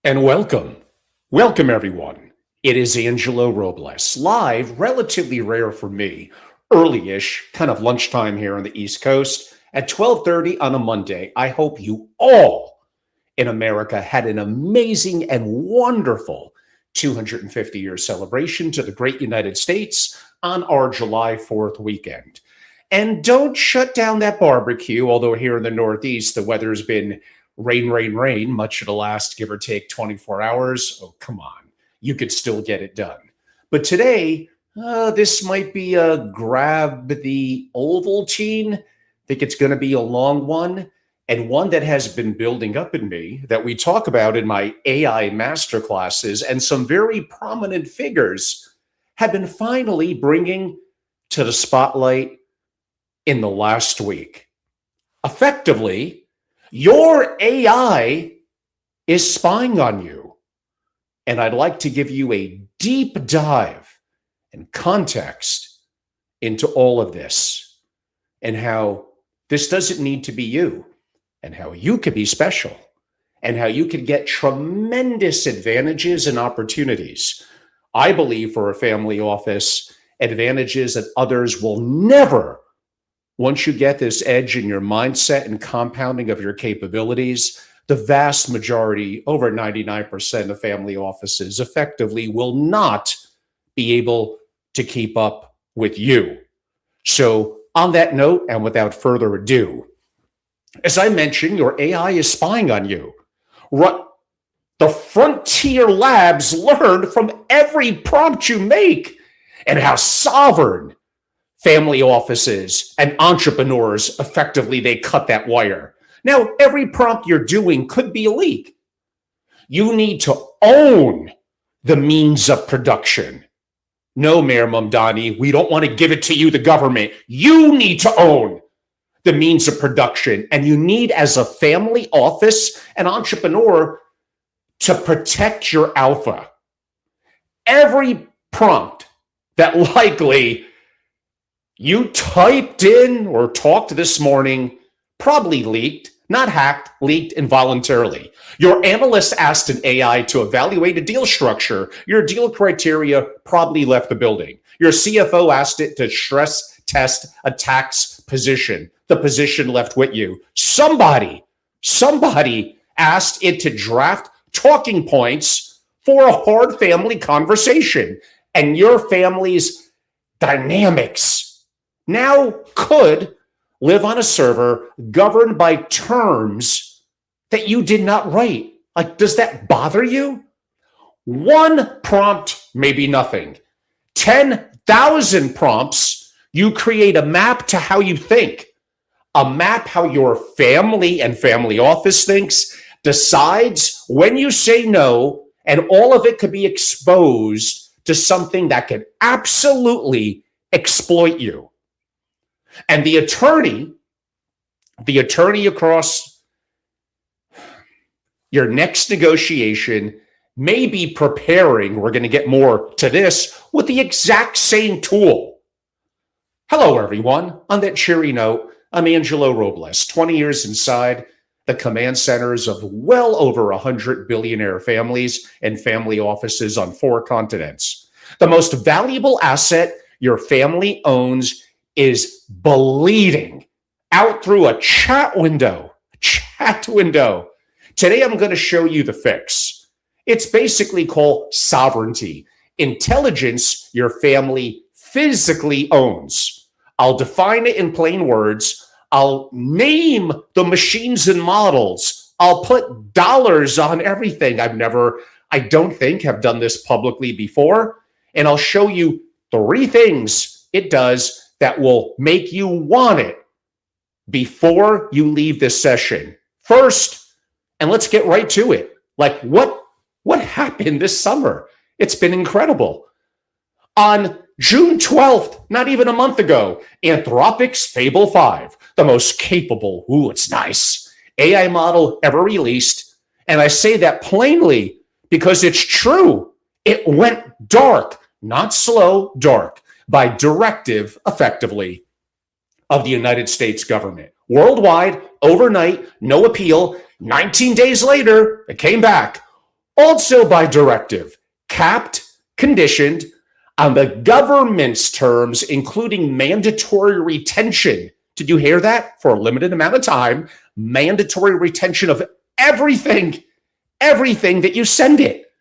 And welcome. Welcome, everyone. It is Angelo Robles, live, relatively rare for me, early-ish, kind of lunchtime here on the East Coast, at 12:30 on a Monday. I hope you all in America had an amazing and wonderful 250-year celebration to the great United States on our July 4th weekend. And don't shut down that barbecue, although here in the Northeast, the weather's been rain, rain, rain, much of the last, give or take, 24 hours. Oh, come on. You could still get it done. But today, this might be a grab the Ovaltine. I think it's going to be a long one, and one that has been building up in me that we talk about in my AI masterclasses, and some very prominent figures have been finally bringing to the spotlight in the last week. Effectively, your AI is spying on you. And I'd like to give you a deep dive and context into all of this and how this doesn't need to be you, and how you could be special, and how you could get tremendous advantages and opportunities. I believe for a family office, advantages that others will never. Once you get this edge in your mindset and compounding of your capabilities, the vast majority, over 99% of family offices effectively will not be able to keep up with you. So on that note, and without further ado, as I mentioned, your AI is spying on you. The frontier labs learn from every prompt you make, and how sovereign family offices and entrepreneurs, effectively, they cut that wire. Now, every prompt you're doing could be a leak. You need to own the means of production. No, Mayor Mamdani, we don't want to give it to you, the government. You need to own the means of production. And you need, as a family office and entrepreneur, to protect your alpha. Every prompt that likely you typed in or talked this morning probably leaked, not hacked, leaked involuntarily. Your analyst asked an AI to evaluate a deal structure. Your deal criteria probably left the building. Your CFO asked it to stress test a tax position. The position left with you. Somebody asked it to draft talking points for a hard family conversation. And your family's dynamics now could live on a server governed by terms that you did not write. Like, does that bother you? One prompt, maybe nothing. 10,000 prompts, you create a map to how you think. A map how your family and family office thinks, decides when you say no, and all of it could be exposed to something that could absolutely exploit you. And the attorney across your next negotiation may be preparing, we're going to get more to this, with the exact same tool. Hello, everyone. On that cheery note, I'm Angelo Robles, 20 years inside the command centers of well over 100 billionaire families and family offices on 4 continents. The most valuable asset your family owns is bleeding out through a chat window. Today, I'm going to show you the fix. It's basically called sovereignty, intelligence your family physically owns. I'll define it in plain words. I'll name the machines and models. I'll put dollars on everything. I don't think have done this publicly before. And I'll show you 3 things it does that will make you want it before you leave this session. First, and let's get right to it. Like, what happened this summer? It's been incredible. On June 12th, not even a month ago, Anthropic's Fable 5, the most capable, it's nice, AI model ever released. And I say that plainly because it's true. It went dark, not slow, dark, by directive, effectively, of the United States government. Worldwide, overnight, no appeal. 19 days later, it came back. Also by directive, capped, conditioned on the government's terms, including mandatory retention. Did you hear that? For a limited amount of time, mandatory retention of everything that you send it.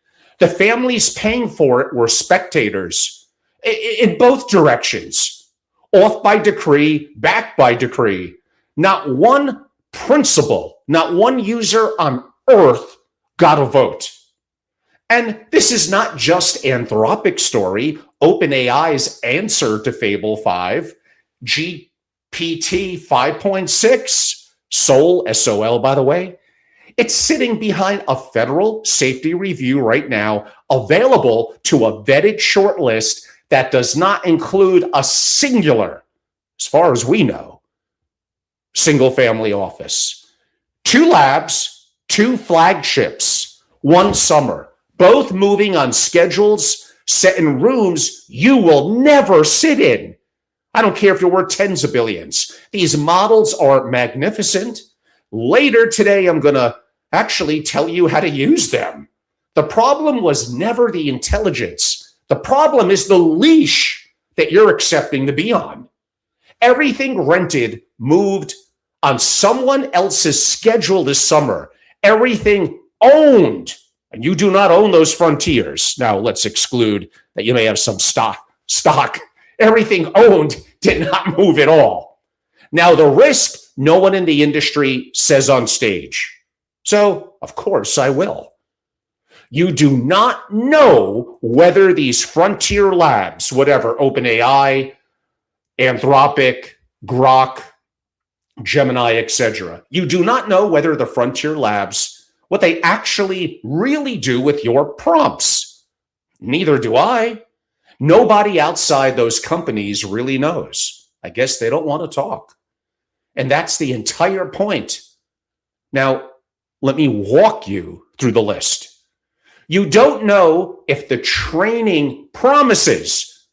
The families paying for it were spectators in both directions, off by decree, back by decree. Not one principal, not one user on earth got a vote. And this is not just Anthropic's story. OpenAI's answer to Fable 5, GPT 5.6, Sol, S-O-L, by the way, it's sitting behind a federal safety review right now, available to a vetted shortlist that does not include a singular, as far as we know, single family office. 2 labs, 2 flagships, 1 summer, both moving on schedules set in rooms you will never sit in. I don't care if you're worth tens of billions. These models are magnificent. Later today, I'm going to actually tell you how to use them. The problem was never the intelligence. The problem is the leash that you're accepting to be on. Everything rented moved on someone else's schedule this summer. Everything owned, and you do not own those frontiers. Now, let's exclude that you may have some stock. Everything owned did not move at all. Now, the risk, no one in the industry says on stage. So, of course, I will. You do not know whether these frontier labs, whatever, OpenAI, Anthropic, Grok, Gemini, etc. You do not know whether the frontier labs, what they actually really do with your prompts. Neither do I. Nobody outside those companies really knows. I guess they don't want to talk. And that's the entire point. Now, let me walk you through the list. You don't know if the training promises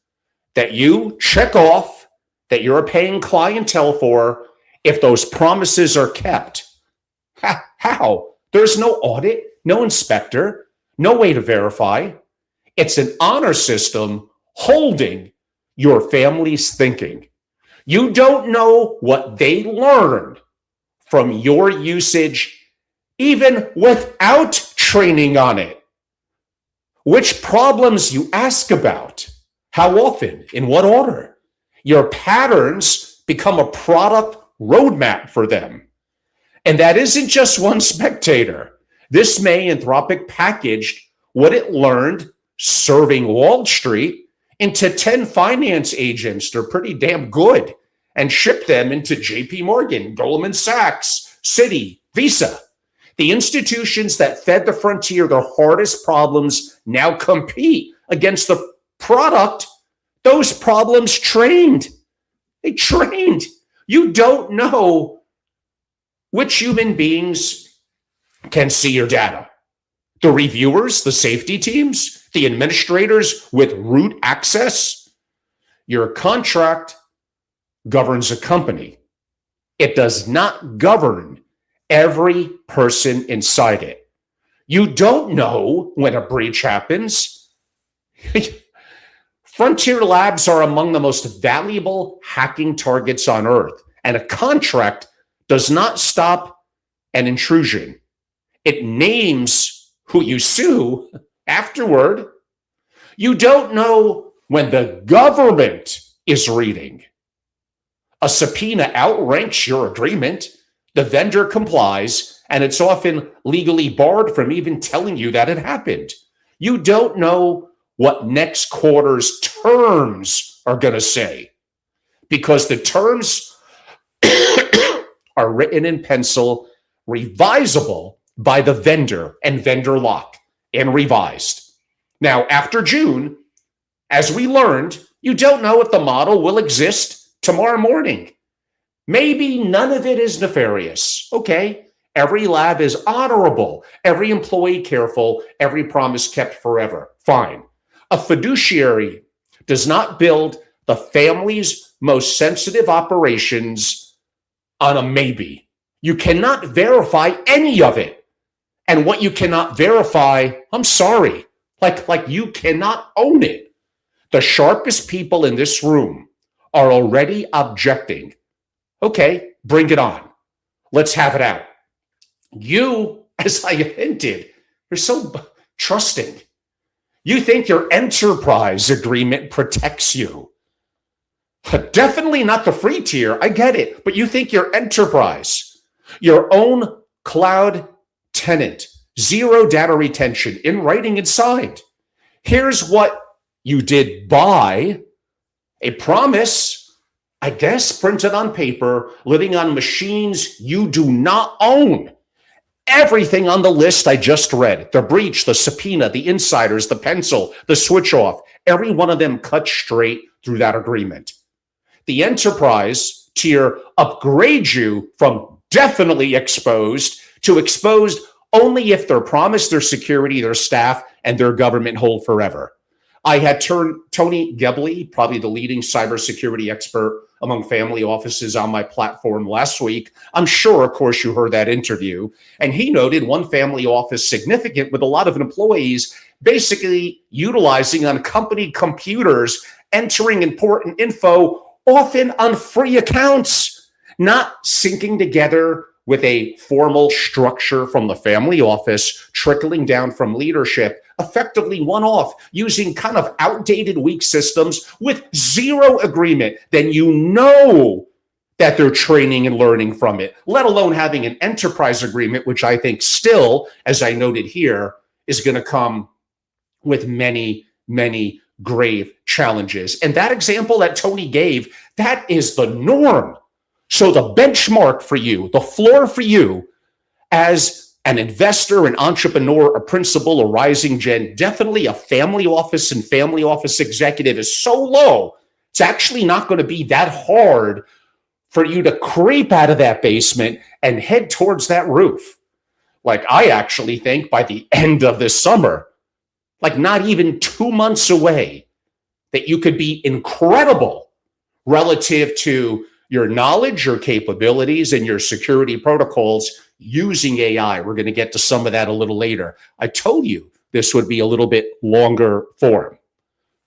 that you check off, that you're a paying clientele for, if those promises are kept. How? There's no audit, no inspector, no way to verify. It's an honor system holding your family's thinking. You don't know what they learned from your usage, even without training on it. Which problems you ask about, how often, in what order. Your patterns become a product roadmap for them. And that isn't just one spectator. This May, Anthropic packaged what it learned serving Wall Street into 10 finance agents. They're pretty damn good. And shipped them into JP Morgan, Goldman Sachs, Citi, Visa. The institutions that fed the frontier their hardest problems now compete against the product those problems trained. They trained. You don't know which human beings can see your data. The reviewers, the safety teams, the administrators with root access. Your contract governs a company. It does not govern every person inside it. You don't know when a breach happens. Frontier labs are among the most valuable hacking targets on earth, and a contract does not stop an intrusion. It names who you sue afterward. You don't know when the government is reading. A subpoena outranks your agreement. The vendor complies, and it's often legally barred from even telling you that it happened. You don't know what next quarter's terms are going to say, because the terms are written in pencil, revisable by the vendor and vendor lock, and revised. Now, after June, as we learned, you don't know if the model will exist tomorrow morning. Maybe none of it is nefarious. Okay, every lab is honorable, every employee careful, every promise kept forever. Fine. A fiduciary does not build the family's most sensitive operations on a maybe. You cannot verify any of it. And what you cannot verify, I'm sorry, like you cannot own it. The sharpest people in this room are already objecting. Okay, bring it on. Let's have it out. You, as I hinted, you're so trusting. You think your enterprise agreement protects you. Definitely not the free tier. I get it. But you think your enterprise, your own cloud tenant, zero data retention in writing and signed. Here's what you did buy: a promise, I guess, printed on paper, living on machines you do not own. Everything on the list I just read, the breach, the subpoena, the insiders, the pencil, the switch off, every one of them cut straight through that agreement. The enterprise tier upgrades you from definitely exposed to exposed only if they're promised their security, their staff, and their government hold forever. I had Tony Gebley, probably the leading cybersecurity expert among family offices, on my platform last week. I'm sure, of course, you heard that interview. And he noted one family office significant with a lot of employees basically utilizing on company computers, entering important info, often on free accounts, not syncing together with a formal structure from the family office, trickling down from leadership, effectively one-off, using kind of outdated, weak systems with zero agreement. Then you know that they're training and learning from it, let alone having an enterprise agreement, which I think still, as I noted here, is going to come with many, many grave challenges. And that example that Tony gave, that is the norm. So the benchmark for you, the floor for you as an investor, an entrepreneur, a principal, a rising gen, definitely a family office and family office executive, is so low, it's actually not going to be that hard for you to creep out of that basement and head towards that roof. Like, I actually think by the end of this summer, like not even 2 months away, that you could be incredible relative to your knowledge, your capabilities, and your security protocols using AI. We're going to get to some of that a little later. I told you this would be a little bit longer form.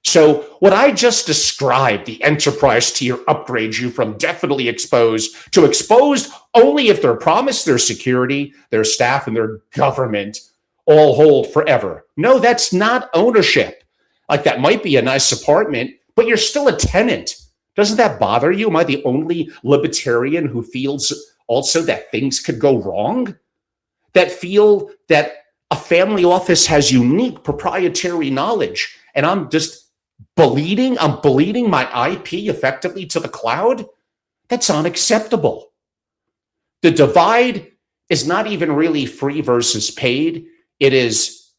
So what I just described, the enterprise tier, upgrades you from definitely exposed to exposed only if they're promised their security, their staff, and their government all hold forever. No, that's not ownership. Like, that might be a nice apartment, but you're still a tenant. Doesn't that bother you? Am I the only libertarian who feels also that things could go wrong? That feel that a family office has unique proprietary knowledge, and I'm just bleeding my IP effectively to the cloud? That's unacceptable. The divide is not even really free versus paid. It is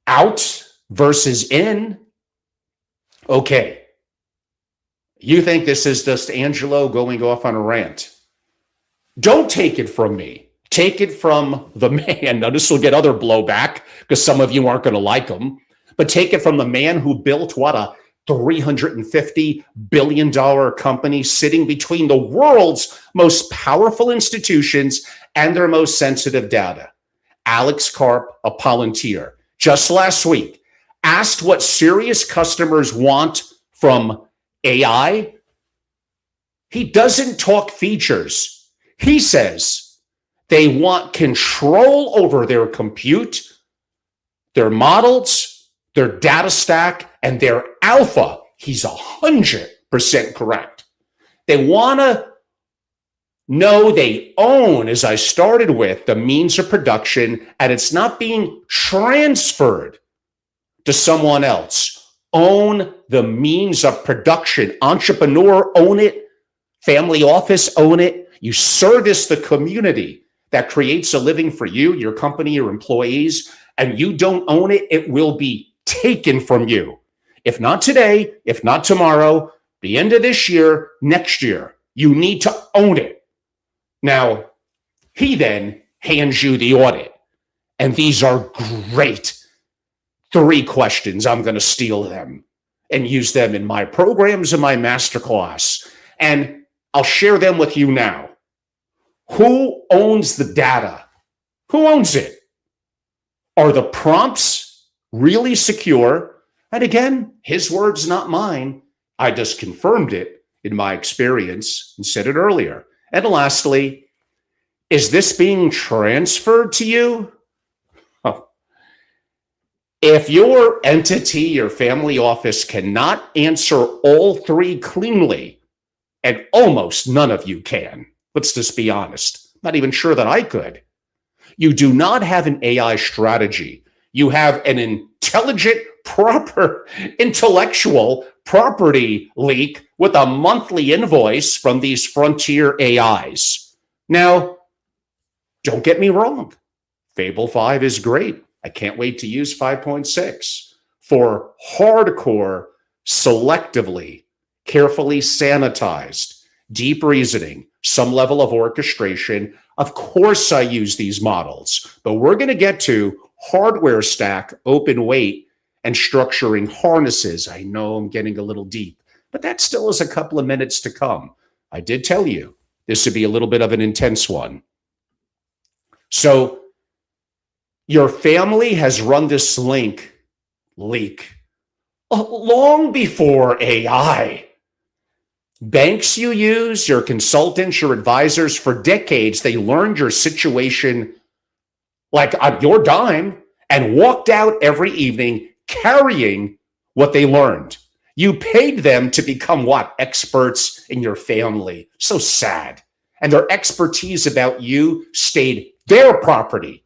out versus in. Okay. You think this is just Angelo going off on a rant? Don't take it from me. Take it from the man. Now, this will get other blowback because some of you aren't going to like him, but take it from the man who built what, a $350 billion company sitting between the world's most powerful institutions and their most sensitive data. Alex Karp, a Palantir, just last week, asked what serious customers want from AI. He doesn't talk features. He says they want control over their compute, their models, their data stack, and their alpha. He's 100% correct. They want to know they own, as I started with, the means of production, and it's not being transferred to someone else. Own the means of production. Entrepreneur, own it. Family office, own it. You service the community that creates a living for you, your company, your employees, and you don't own it, it will be taken from you. If not today, if not tomorrow, the end of this year, next year, you need to own it. Now, he then hands you the audit, and these are great. 3 questions. I'm going to steal them and use them in my programs and my masterclass. And I'll share them with you now. Who owns the data? Who owns it? Are the prompts really secure? And again, his words, not mine. I just confirmed it in my experience and said it earlier. And lastly, is this being transferred to you? Oh. If your entity, your family office cannot answer all three cleanly, and almost none of you can, let's just be honest, not even sure that I could, you do not have an AI strategy. You have an intelligent, proper, intellectual property leak with a monthly invoice from these frontier AIs. Now, don't get me wrong. Fable 5 is great. I can't wait to use 5.6 for hardcore, selectively, carefully sanitized, deep reasoning, some level of orchestration. Of course, I use these models, but we're going to get to hardware stack, open weight, and structuring harnesses. I know I'm getting a little deep, but that still is a couple of minutes to come. I did tell you this would be a little bit of an intense one. So your family has run this leak long before AI. Banks you use, your consultants, your advisors, for decades, they learned your situation like on your dime and walked out every evening carrying what they learned. You paid them to become what? Experts in your family. So sad. And their expertise about you stayed their property.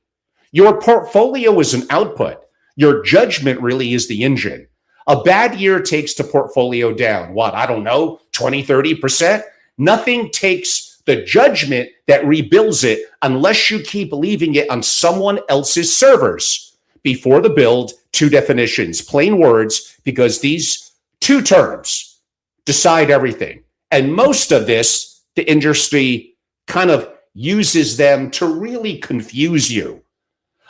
Your portfolio is an output. Your judgment really is the engine. A bad year takes the portfolio down. What? I don't know, 20, 30%? Nothing takes the judgment that rebuilds it unless you keep leaving it on someone else's servers. Before the build, two definitions, plain words, because these two terms decide everything. And most of this, the industry kind of uses them to really confuse you.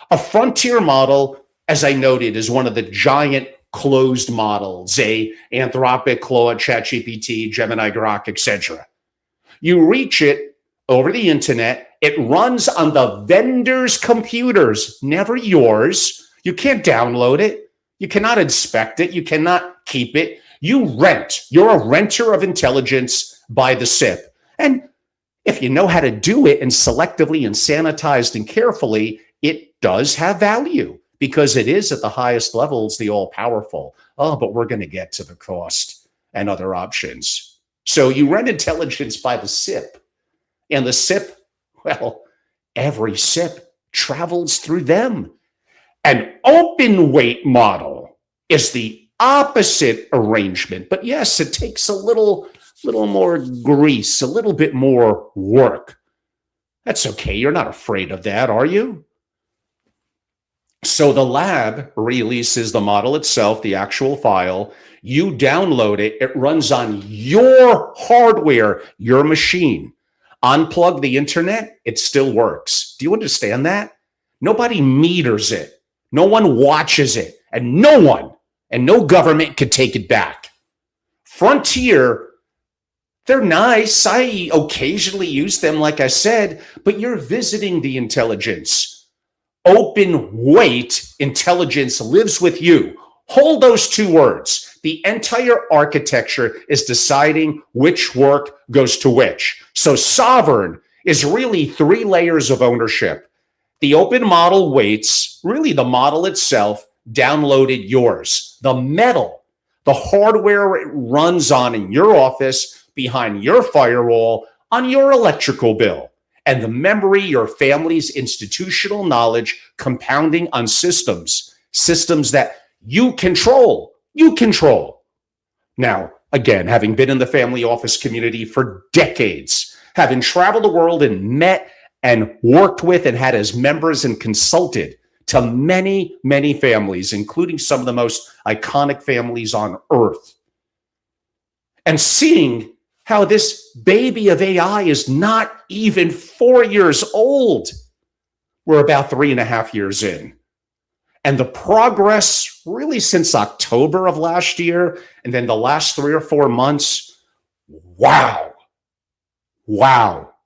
A frontier model, as I noted, is one of the giant closed models, Anthropic, Claude, ChatGPT, Gemini, Grok, etc. You reach it over the internet. It runs on the vendor's computers, never yours. You can't download it. You cannot inspect it. You cannot keep it. You rent. You're a renter of intelligence by the SIP. And if you know how to do it and selectively and sanitized and carefully, it does have value because it is at the highest levels, the all-powerful. Oh, but we're going to get to the cost and other options. So you rent intelligence by the SIP. And the SIP, well, every SIP travels through them. An open weight model is the opposite arrangement. But yes, it takes a little more grease, a little bit more work. That's okay. You're not afraid of that, are you? So the lab releases the model itself, the actual file. You download it. It runs on your hardware, your machine. Unplug the internet, it still works. Do you understand that? Nobody meters it. No one watches it. And no government could take it back. Frontier, they're nice. I occasionally use them, like I said, but you're visiting the intelligence. Open weight intelligence lives with you. Hold those two words. The entire architecture is deciding which work goes to which. So sovereign is really 3 layers of ownership. The open model waits, really the model itself, downloaded yours. The metal, the hardware it runs on in your office, behind your firewall, on your electrical bill. And the memory, your family's institutional knowledge compounding on systems that you control. Now, again, having been in the family office community for decades, having traveled the world and met and worked with and had as members and consulted to many, many families, including some of the most iconic families on earth, and seeing how this baby of AI is not even 4 years old. We're about 3.5 years in. And the progress really since October of last year, and then the last 3 or 4 months, wow.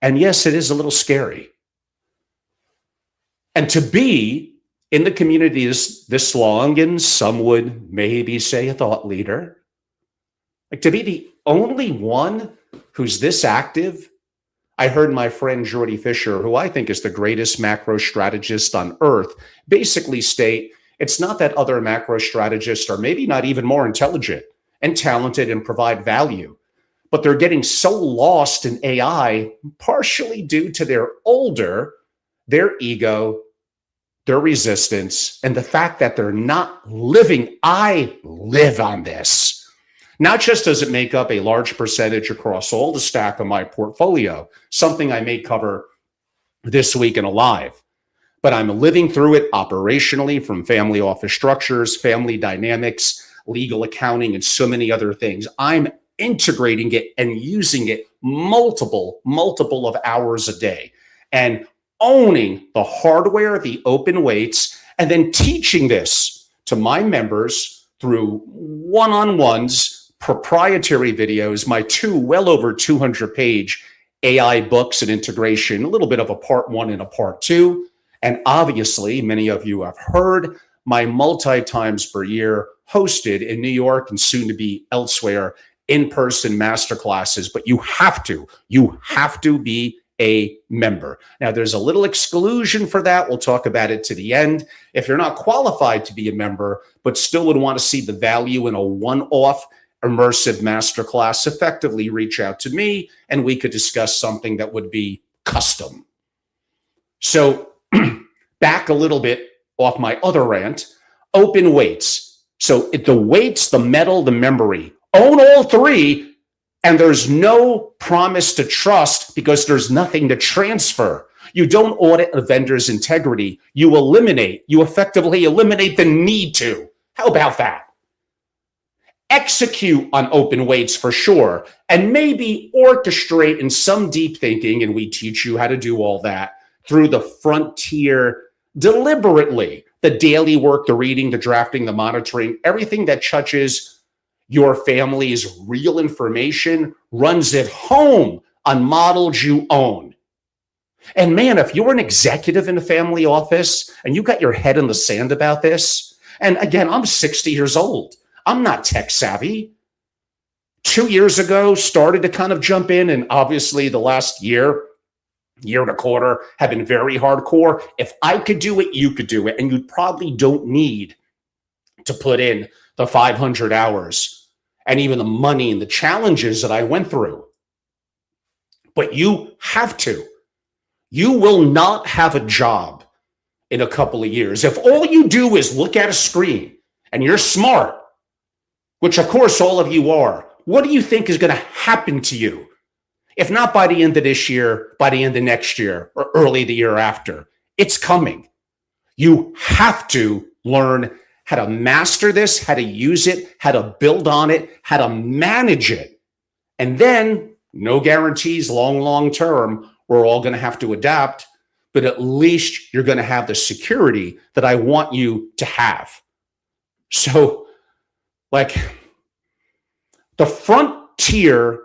And yes, it is a little scary. And to be in the community this long, and some would maybe say a thought leader, like to be the only one who's this active. I heard my friend Jordy Fisher, who I think is the greatest macro strategist on earth, basically state it's not that other macro strategists are maybe not even more intelligent and talented and provide value, but they're getting so lost in AI, partially due to their ego, their resistance, and the fact that they're not living. I live on this. Not just does it make up a large percentage across all the stack of my portfolio, something I may cover this week in a live, but I'm living through it operationally from family office structures, family dynamics, legal accounting, and so many other things. I'm integrating it and using it multiple of hours a day and owning the hardware, the open weights, and then teaching this to my members through one-on-ones, proprietary videos, my two well over 200-page AI books and integration, a little bit of a part 1 and a part 2. And obviously, many of you have heard my multi-times per year hosted in New York and soon to be elsewhere in-person masterclasses. But you have to be a member. Now, there's a little exclusion for that. We'll talk about it to the end. If you're not qualified to be a member, but still would want to see the value in a one-off immersive masterclass, effectively reach out to me and we could discuss something that would be custom. So back a little bit off my other rant, open weights. So the weights, the metal, the memory, own all three, and there's no promise to trust because there's nothing to transfer. You don't audit a vendor's integrity. You effectively eliminate the need to. How about that? Execute on open weights for sure, and maybe orchestrate in some deep thinking, and we teach you how to do all that through the frontier deliberately. The daily work, the reading, the drafting, the monitoring, everything that touches your family's real information, runs at home on models you own. And man, if you're an executive in a family office and you got your head in the sand about this, and again, I'm 60 years old. I'm not tech savvy. 2 years ago, started to kind of jump in, and obviously the last year and a quarter have been very hardcore. If I could do it, you could do it, and you probably don't need to put in the 500 hours and even the money and the challenges that I went through. But you have to. You will not have a job in a couple of years if all you do is look at a screen and you're smart, which of course all of you are. What do you think is going to happen to you? If not by the end of this year, by the end of next year, or early the year after, it's coming. You have to learn how to master this, how to use it, how to build on it, how to manage it. And then, no guarantees long term, we're all going to have to adapt, but at least you're going to have the security that I want you to have. So, like, the frontier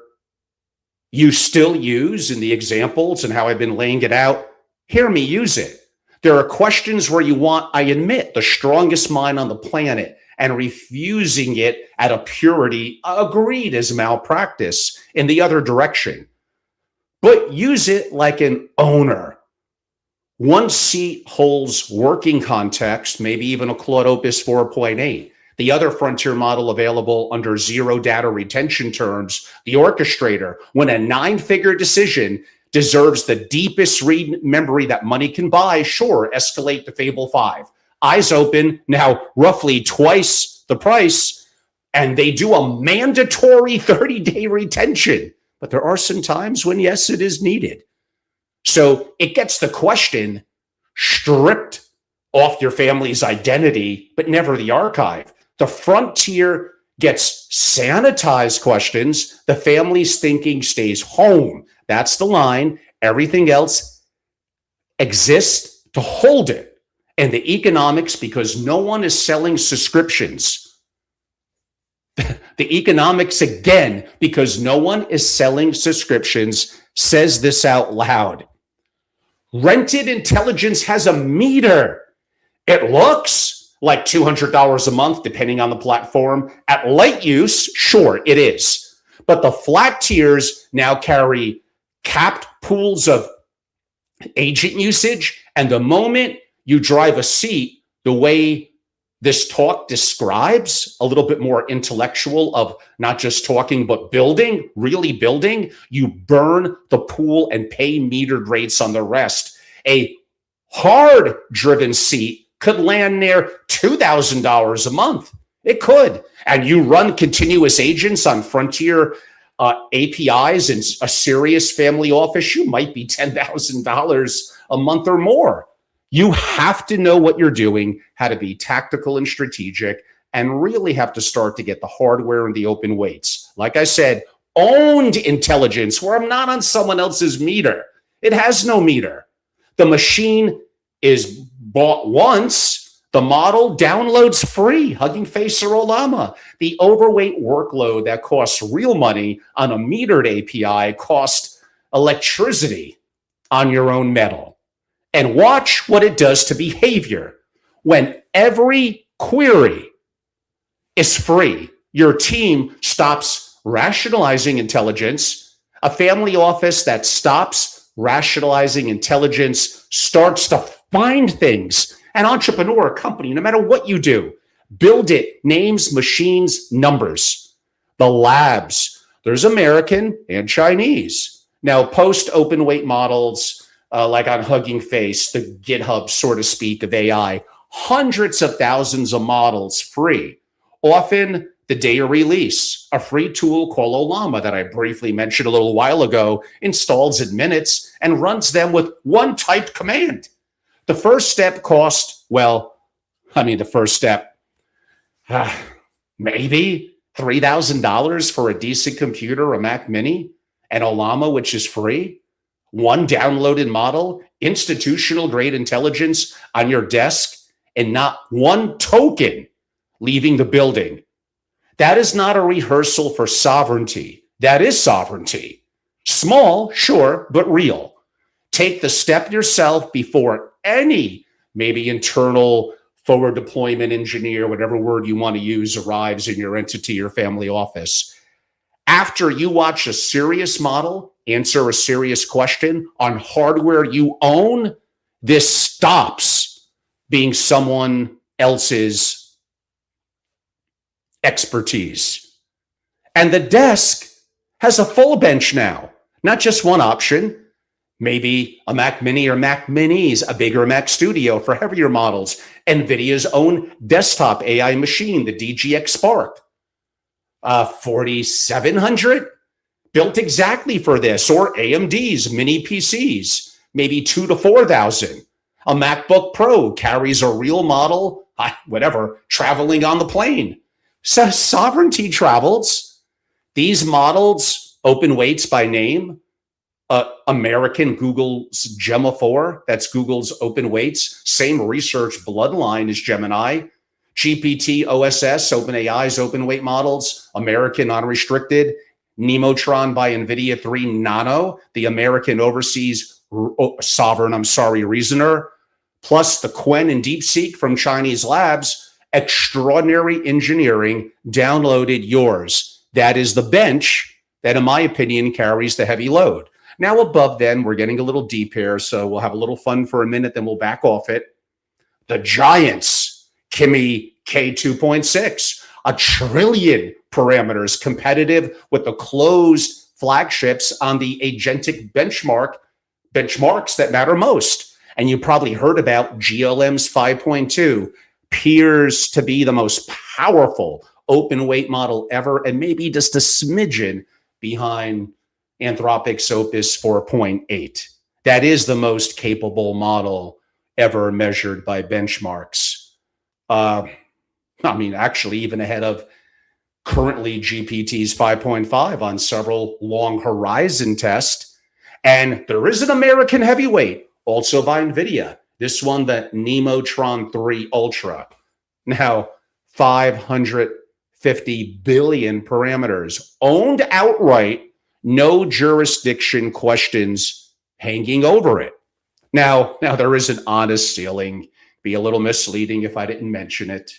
you still use in the examples and how I've been laying it out, hear me use it. There are questions where you want, I admit, the strongest mind on the planet, and refusing it at a purity agreed is malpractice in the other direction. But use it like an owner. One seat holds working context, maybe even a Claude Opus 4.8. The other frontier model available under zero data retention terms, the orchestrator, when a 9-figure decision deserves the deepest read memory that money can buy, sure, escalate to Fable 5. Eyes open, now roughly twice the price, and they do a mandatory 30-day retention. But there are some times when, yes, it is needed. So it gets the question stripped off your family's identity, but never the archive. The frontier gets sanitized questions. The family's thinking stays home. That's the line. Everything else exists to hold it. And the economics, because no one is selling subscriptions. The economics, again, because no one is selling subscriptions, says this out loud. Rented intelligence has a meter. It looks like $200 a month, depending on the platform. At light use, sure, it is. But the flat tiers now carry capped pools of agent usage. And the moment you drive a seat, the way this talk describes, a little bit more intellectual of not just talking, but building, really building, you burn the pool and pay metered rates on the rest. A hard driven seat could land near $2,000 a month. It could. And you run continuous agents on frontier APIs in a serious family office, you might be $10,000 a month or more. You have to know what you're doing, how to be tactical and strategic, and really have to start to get the hardware and the open weights. Like I said, owned intelligence where I'm not on someone else's meter. It has no meter. The machine is bought once. The model downloads free, Hugging Face or Olama. The overweight workload that costs real money on a metered API costs electricity on your own metal. And watch what it does to behavior. When every query is free, your team stops rationalizing intelligence. A family office that stops rationalizing intelligence starts to find things. An entrepreneur, a company, no matter what you do, build it, names, machines, numbers. The labs, there's American and Chinese. Now, post open weight models, like on Hugging Face, the GitHub, so to speak, of AI, hundreds of thousands of models free. Often the day of release, a free tool called Olama that I briefly mentioned a little while ago installs in minutes and runs them with one typed command. The first step cost, the first step, maybe $3,000 for a decent computer, a Mac Mini, and Olama, which is free. One downloaded model, institutional grade intelligence on your desk, and not one token leaving the building. That is not a rehearsal for sovereignty. That is sovereignty. Small, sure, but real. Take the step yourself before any maybe internal forward deployment engineer, whatever word you want to use, arrives in your entity or family office. After you watch a serious model answer a serious question on hardware you own, this stops being someone else's expertise. And the desk has a full bench now, not just one option. Maybe a Mac Mini or Mac Minis, a bigger Mac Studio for heavier models, NVIDIA's own desktop AI machine, the DGX Spark. 4700 built exactly for this, or AMD's mini PCs, maybe 2,000 to 4,000. A MacBook Pro carries a real model, traveling on the plane. So sovereignty travels. These models, open weights by name, American Google's Gemma 4, that's Google's open weights, same research bloodline as Gemini. GPT, OSS, OpenAI's open weight models, American unrestricted, Nemotron by NVIDIA 3 Nano, the American overseas reasoner, plus the Quen and DeepSeek from Chinese labs, extraordinary engineering downloaded yours. That is the bench that, in my opinion, carries the heavy load. Now above then, we're getting a little deep here, so we'll have a little fun for a minute, then we'll back off it. The giants, Kimi K2.6, 1 trillion parameters, competitive with the closed flagships on the agentic benchmarks that matter most. And you probably heard about GLM's 5.2, appears to be the most powerful open weight model ever, and maybe just a smidgen behind Anthropic's Opus 4.8. That is the most capable model ever measured by benchmarks. Actually, even ahead of currently GPT's 5.5 on several long horizon tests. And there is an American heavyweight, also by NVIDIA. This one, the Nemotron 3 Ultra. Now, 550 billion parameters, owned outright, no jurisdiction questions hanging over it. Now there is an honest ceiling. Be a little misleading if I didn't mention it,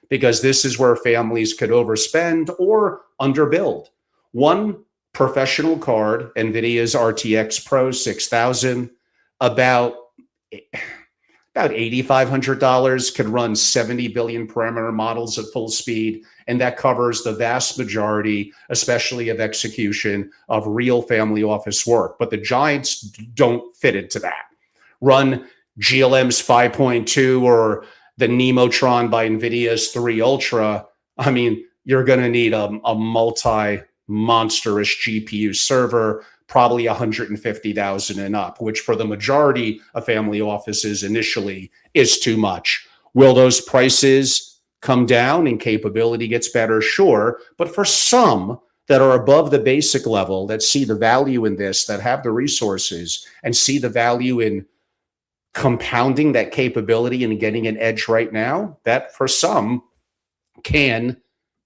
because this is where families could overspend or underbuild. One professional card, NVIDIA's RTX Pro 6000, about $8,500 could run 70 billion parameter models at full speed. And that covers the vast majority, especially of execution of real family office work. But the giants don't fit into that. Run GLM's 5.2 or the Nemotron by NVIDIA's 3 Ultra. I mean, you're going to need a multi-monstrous GPU server, probably 150,000 and up, which for the majority of family offices initially is too much. Will those prices come down and capability gets better? Sure. But for some that are above the basic level, that see the value in this, that have the resources and see the value in compounding that capability and getting an edge right now, that for some can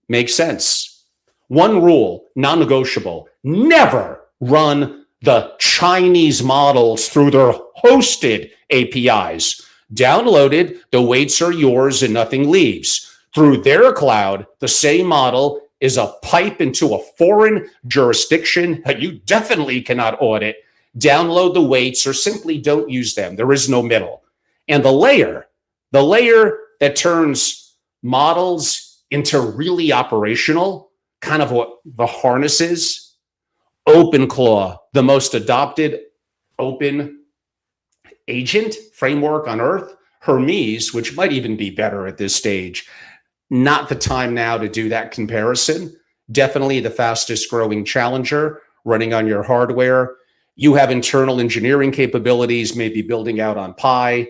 make sense. One rule, non-negotiable: never run the Chinese models through their hosted APIs. Downloaded, the weights are yours and nothing leaves. Through their cloud, the same model is a pipe into a foreign jurisdiction that you definitely cannot audit. Download the weights or simply don't use them. There is no middle. And the layer that turns models into really operational, kind of what the harness is, OpenClaw, the most adopted open agent framework on earth. Hermes, which might even be better at this stage. Not the time now to do that comparison. Definitely the fastest growing challenger running on your hardware. You have internal engineering capabilities, maybe building out on Pi.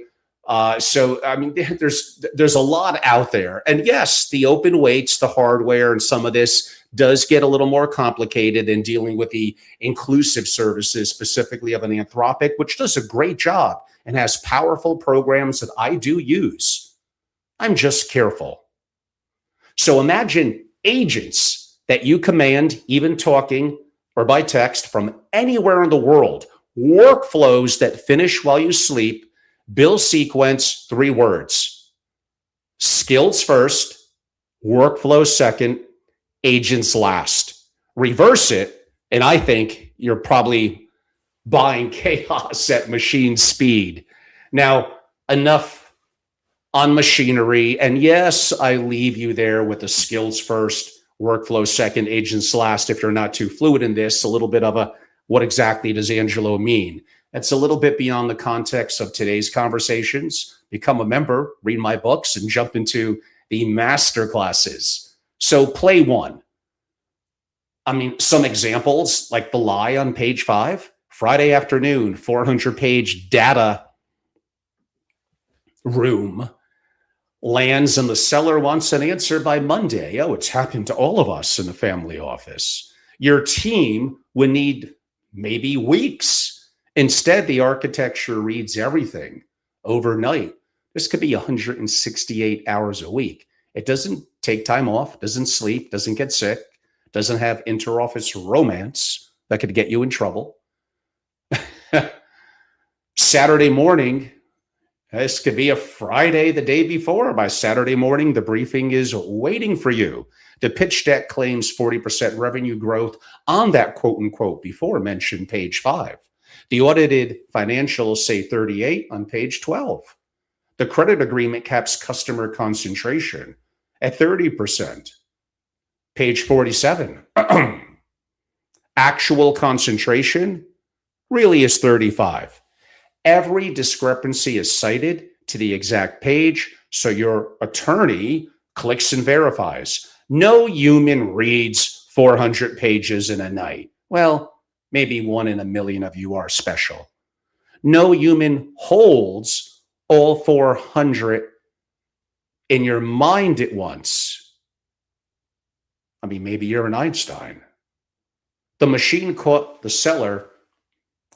So, I mean, there's a lot out there. And yes, the open weights, the hardware, and some of this does get a little more complicated in dealing with the inclusive services, specifically of an Anthropic, which does a great job and has powerful programs that I do use. I'm just careful. So imagine agents that you command, even talking or by text from anywhere in the world, workflows that finish while you sleep, bill sequence, 3 words: skills first, workflow second, agents last. Reverse it, and I think you're probably buying chaos at machine speed. Now, enough on machinery. And yes, I leave you there with the skills first, workflow second, agents last. If you're not too fluid in this, a little bit of a, what exactly does Angelo mean? That's a little bit beyond the context of today's conversations. Become a member, read my books, and jump into the master classes. So play one. I mean, some examples like the lie on page 5, Friday afternoon, 400-page data room lands and the seller wants an answer by Monday. Oh, it's happened to all of us in the family office. Your team would need maybe weeks. Instead, the architecture reads everything overnight. This could be 168 hours a week. It doesn't take time off, doesn't sleep, doesn't get sick, doesn't have interoffice romance that could get you in trouble. Saturday morning, this could be a Friday the day before. By Saturday morning, the briefing is waiting for you. The pitch deck claims 40% revenue growth on that quote unquote before mentioned page 5. The audited financials say 38 on page 12. The credit agreement caps customer concentration at 30%. Page 47. Actual concentration really is 35. Every discrepancy is cited to the exact page, so your attorney clicks and verifies. No human reads 400 pages in a night. Well, maybe 1 in a million of you are special. No human holds all 400 in your mind at once. I mean, maybe you're an Einstein. The machine caught the seller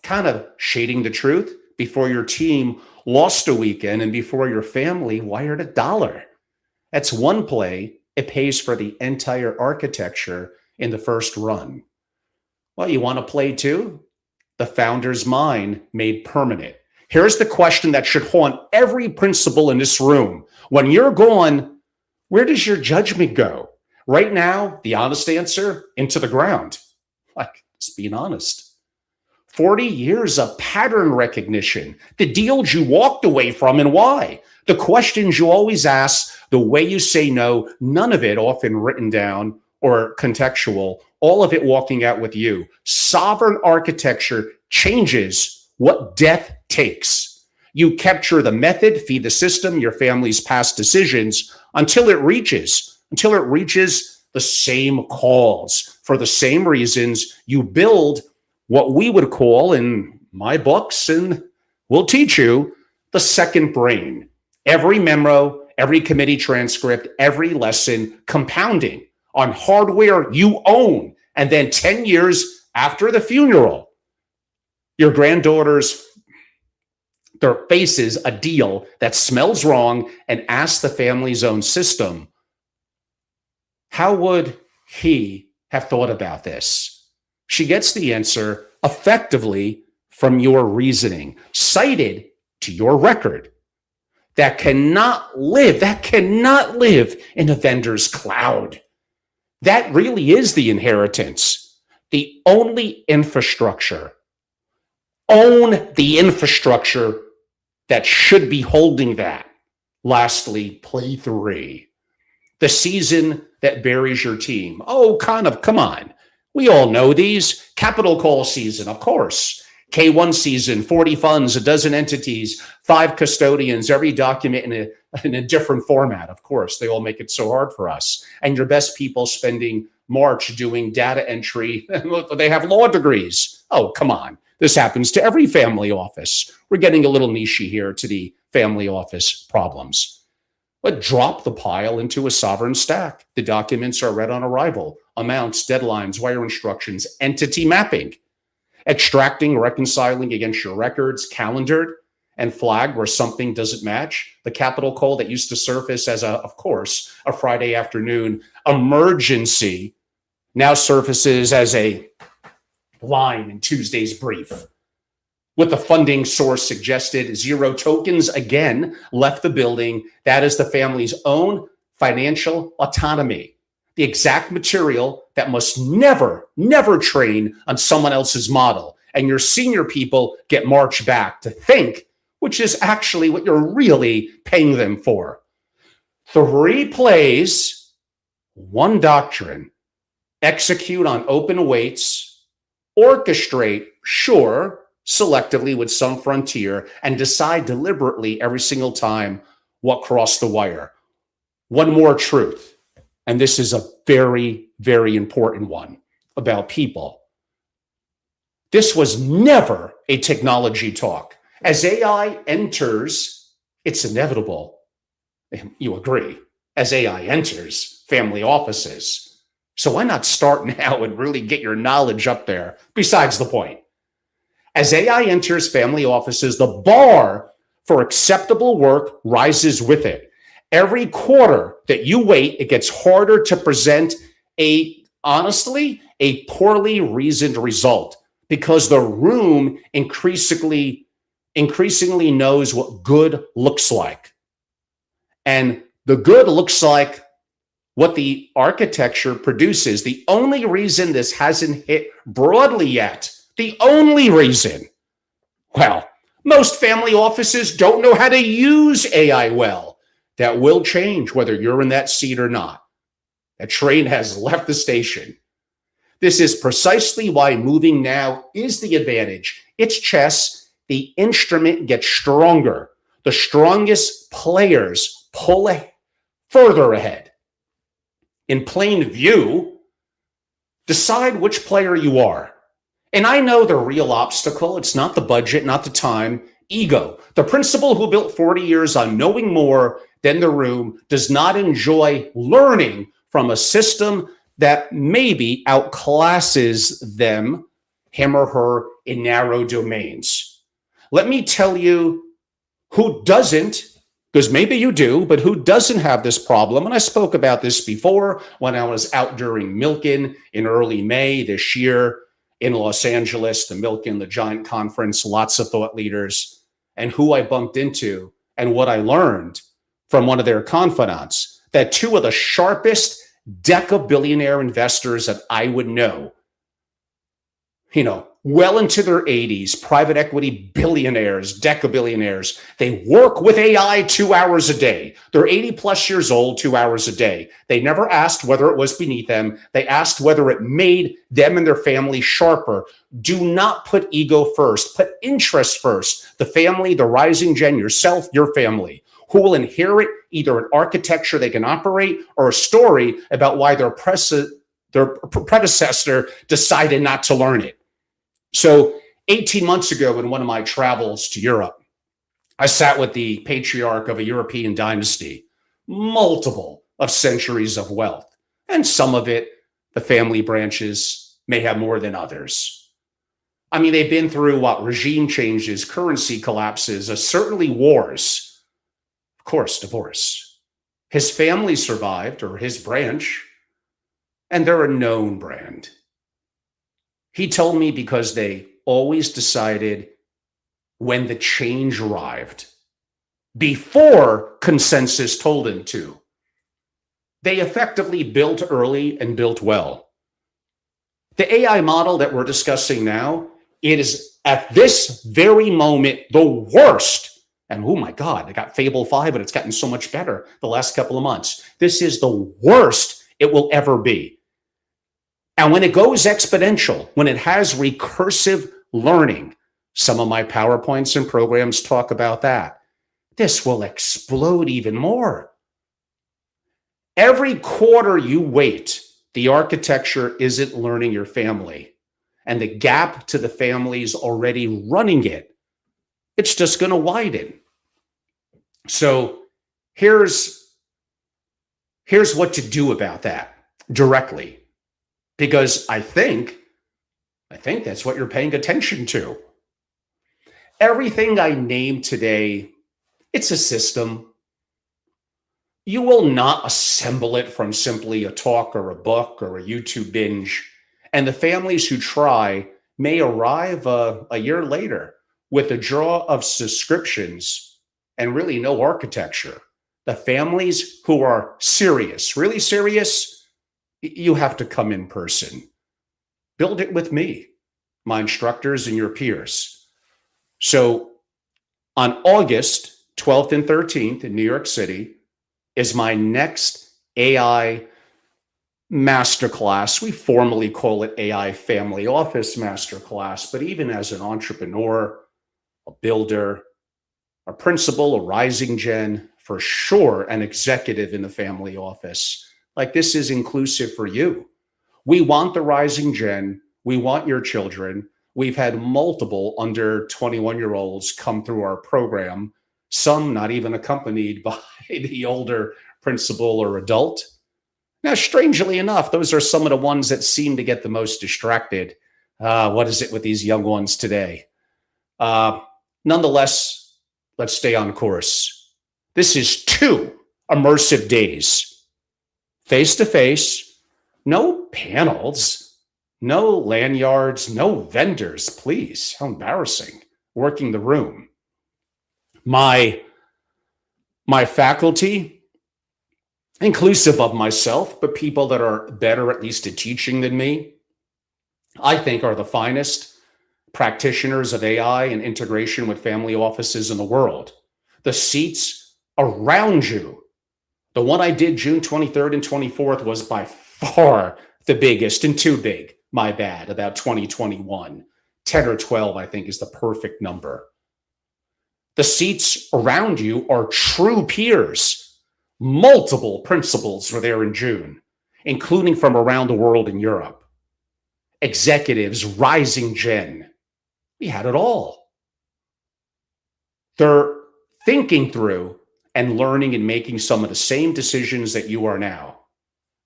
kind of shading the truth before your team lost a weekend and before your family wired $1. That's one play. It pays for the entire architecture in the first run. Well, you want to play too? The founder's mind made permanent. Here's the question that should haunt every principal in this room. When you're gone, where does your judgment go? Right now, the honest answer, into the ground. Like, just being honest. 40 years of pattern recognition, the deals you walked away from and why, the questions you always ask, the way you say no, none of it often written down or contextual, all of it walking out with you. Sovereign architecture changes what death takes. You capture the method, feed the system, your family's past decisions until it reaches the same calls. For the same reasons, you build what we would call in my books, and we'll teach you, the second brain. Every memo, every committee transcript, every lesson compounding on hardware you own. And then 10 years after the funeral, your granddaughter's their faces a deal that smells wrong and asks the family's own system, how would he have thought about this? She gets the answer effectively from your reasoning, cited to your record. That cannot live in a vendor's cloud. That really is the inheritance, the only infrastructure. Own the infrastructure that should be holding that. Lastly, play 3. The season that buries your team. Oh, come on. We all know these. Capital call season, of course. K1 season, 40 funds, a dozen entities, 5 custodians, every document in a different format. Of course, they all make it so hard for us. And your best people spending March doing data entry. They have law degrees. Oh, come on. This happens to every family office. We're getting a little niche here to the family office problems. But drop the pile into a sovereign stack. The documents are read on arrival. Amounts, deadlines, wire instructions, entity mapping. Extracting, reconciling against your records, calendared, and flagged where something doesn't match. The capital call that used to surface as of course, a Friday afternoon emergency now surfaces as a line in Tuesday's brief. With the funding source suggested, 0 tokens again left the building. That is the family's own financial autonomy. The exact material that must never train on someone else's model. And your senior people get marched back to think, which is actually what you're really paying them for. 3 plays, 1 doctrine. Execute on open weights. Orchestrate, sure, selectively with some frontier, and decide deliberately every single time what crossed the wire. One more truth, and this is a very, very important one about people. This was never a technology talk. As AI enters, it's inevitable. You agree. As AI enters family offices. So why not start now and really get your knowledge up there? Besides the point. As AI enters family offices, the bar for acceptable work rises with it. Every quarter that you wait, it gets harder to present a poorly reasoned result because the room increasingly knows what good looks like. And the good looks like what the architecture produces. The only reason this hasn't hit broadly yet, the only reason, well, most family offices don't know how to use AI well. That will change whether you're in that seat or not. That train has left the station. This is precisely why moving now is the advantage. It's chess. The instrument gets stronger. The strongest players pull further ahead. In plain view, decide which player you are. And I know the real obstacle, it's not the budget, not the time, ego. The principal who built 40 years on knowing more than the room does not enjoy learning from a system that maybe outclasses them, him or her, in narrow domains. Let me tell you who doesn't, because maybe you do, but who doesn't have this problem. And I spoke about this before when I was out during Milken in early May this year in Los Angeles, the Milken, the giant conference, lots of thought leaders. and who I bumped into and what I learned from one of their confidants, that two of the sharpest deca-billionaire investors that I would know, well into their 80s, private equity billionaires, deca-billionaires, they work with AI 2 hours a day. They're 80 plus years old, 2 hours a day. They never asked whether it was beneath them. They asked whether it made them and their family sharper. Do not put ego first. Put interest first. The family, the rising gen, yourself, your family, who will inherit either an architecture they can operate or a story about why their predecessor decided not to learn it. So 18 months ago, in one of my travels to Europe, I sat with the patriarch of a European dynasty, multiple of centuries of wealth, and some of it, the family branches may have more than others. I mean, they've been through regime changes, currency collapses, certainly wars, of course, divorce. His family survived, or his branch, and they're a known brand. He told me because they always decided when the change arrived, before consensus told him to. They effectively built early and built well. The AI model that we're discussing now, it is at this very moment the worst. And oh my God, I got Fable 5 and it's gotten so much better the last couple of months. This is the worst it will ever be. And when it goes exponential, when it has recursive learning, some of my PowerPoints and programs talk about that, this will explode even more. Every quarter you wait, the architecture isn't learning your family. And the gap to the families already running it, it's just going to widen. So here's what to do about that directly. Because I think that's what you're paying attention to. Everything I named today, it's a system. You will not assemble it from simply a talk or a book or a YouTube binge. And the families who try may arrive a year later with a draw of subscriptions and really no architecture. The families who are serious, really serious, you have to come in person. Build it with me, my instructors, and your peers. So on August 12th and 13th in New York City is my next AI masterclass. We formally call it AI Family Office Masterclass, but even as an entrepreneur, a builder, a principal, a rising gen, for sure, an executive in the family office, like this is inclusive for you. We want the rising gen. We want your children. We've had multiple under 21-year-olds come through our program, some not even accompanied by the older principal or adult. Now, strangely enough, those are some of the ones that seem to get the most distracted. What is it with these young ones today? Nonetheless, let's stay on course. This is 2 immersive days. Face-to-face, no panels, no lanyards, no vendors, please. How embarrassing, working the room. My faculty, inclusive of myself, but people that are better at least at teaching than me, I think are the finest practitioners of AI and integration with family offices in the world. The seats around you, the one I did June 23rd and 24th was by far the biggest, and too big, my bad, about 2021. 10 or 12, I think, is the perfect number. The seats around you are true peers. Multiple principals were there in June, including from around the world in Europe. Executives, rising gen. We had it all. They're thinking through and learning and making some of the same decisions that you are now.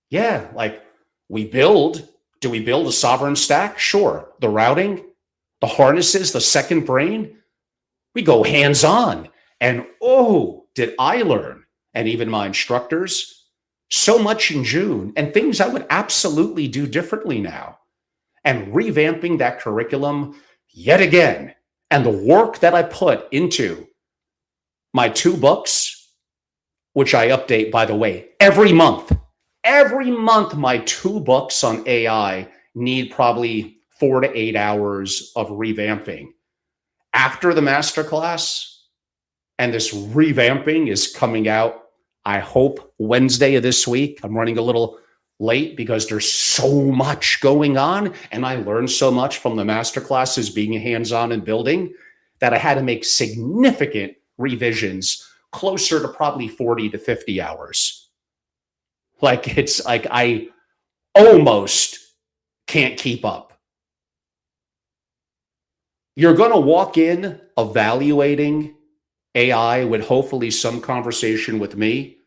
Yeah, like do we build a sovereign stack? Sure. The routing, the harnesses, the second brain, we go hands-on. And did I learn, and even my instructors, so much in June, and things I would absolutely do differently now. And revamping that curriculum yet again And the work that I put into my 2 books, which I update, by the way, every month, my 2 books on AI need probably 4 to 8 hours of revamping. After the masterclass, and this revamping is coming out, I hope, Wednesday of this week. I'm running a little late because there's so much going on, and I learned so much from the masterclasses being hands-on and building that I had to make significant revisions closer to probably 40 to 50 hours. Like, it's like I almost can't keep up. You're going to walk in evaluating AI with hopefully some conversation with me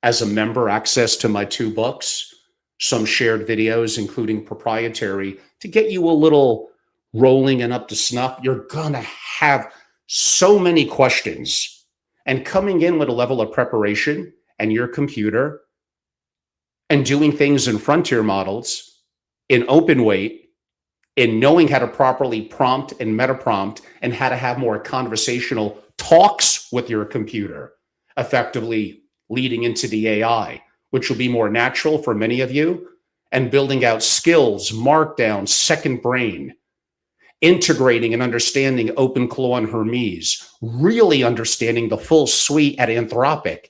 as a member, access to my 2 books, some shared videos, including proprietary, to get you a little rolling and up to snuff. You're going to have so many questions, and coming in with a level of preparation and your computer and doing things in frontier models, in open weight, in knowing how to properly prompt and meta prompt, and how to have more conversational talks with your computer, effectively leading into the AI, which will be more natural for many of you, and building out skills, markdown, second brain, integrating and understanding OpenClaw and Hermes, really understanding the full suite at Anthropic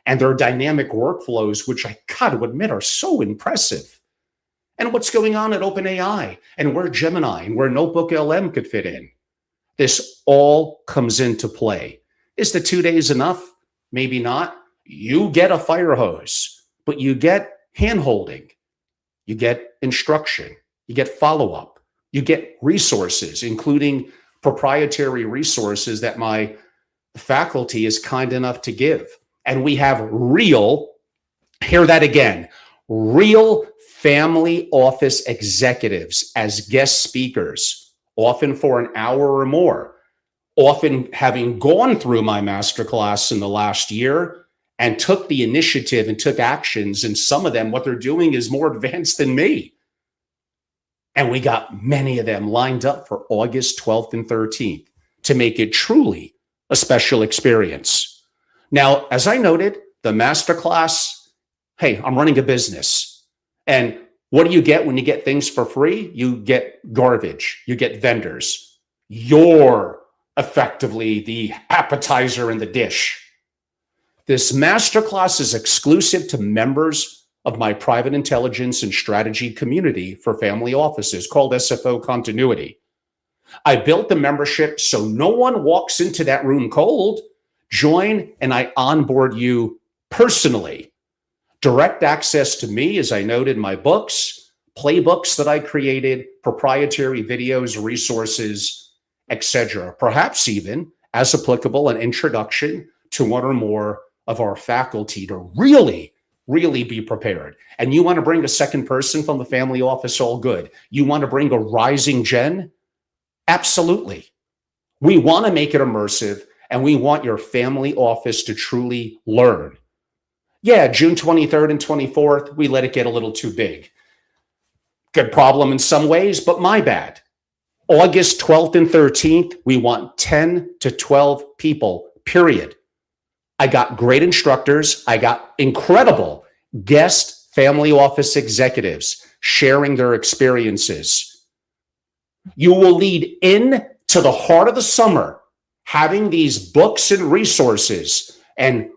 and their dynamic workflows, which I got to admit are so impressive. And what's going on at OpenAI, and where Gemini and where Notebook LM could fit in. This all comes into play. Is the 2 days enough? Maybe not. You get a fire hose, but you get hand-holding. You get instruction. You get follow-up. You get resources, including proprietary resources that my faculty is kind enough to give. And we have real, hear that again, real family office executives as guest speakers, often for an hour or more, often having gone through my masterclass in the last year and took the initiative and took actions. And some of them, what they're doing is more advanced than me. And we got many of them lined up for August 12th and 13th to make it truly a special experience. Now, as I noted, the masterclass, hey, I'm running a business. And what do you get when you get things for free? You get garbage. You get vendors. You're effectively the appetizer in the dish. This masterclass is exclusive to members of my private intelligence and strategy community for family offices called SFO Continuity. I built the membership so no one walks into that room cold. Join and I onboard you personally. Direct access to me, as I noted in my books, playbooks that I created, proprietary videos, resources, etc. Perhaps even, as applicable, an introduction to one or more of our faculty to really be prepared. And you want to bring a second person from the family office, all good. You want to bring a rising gen? Absolutely. We want to make it immersive, and we want your family office to truly learn. Yeah, June 23rd and 24th, we let it get a little too big. Good problem in some ways, but my bad. August 12th and 13th, we want 10 to 12 people, period. I got great instructors. I got incredible guest family office executives sharing their experiences. You will lead in to the heart of the summer, having these books and resources and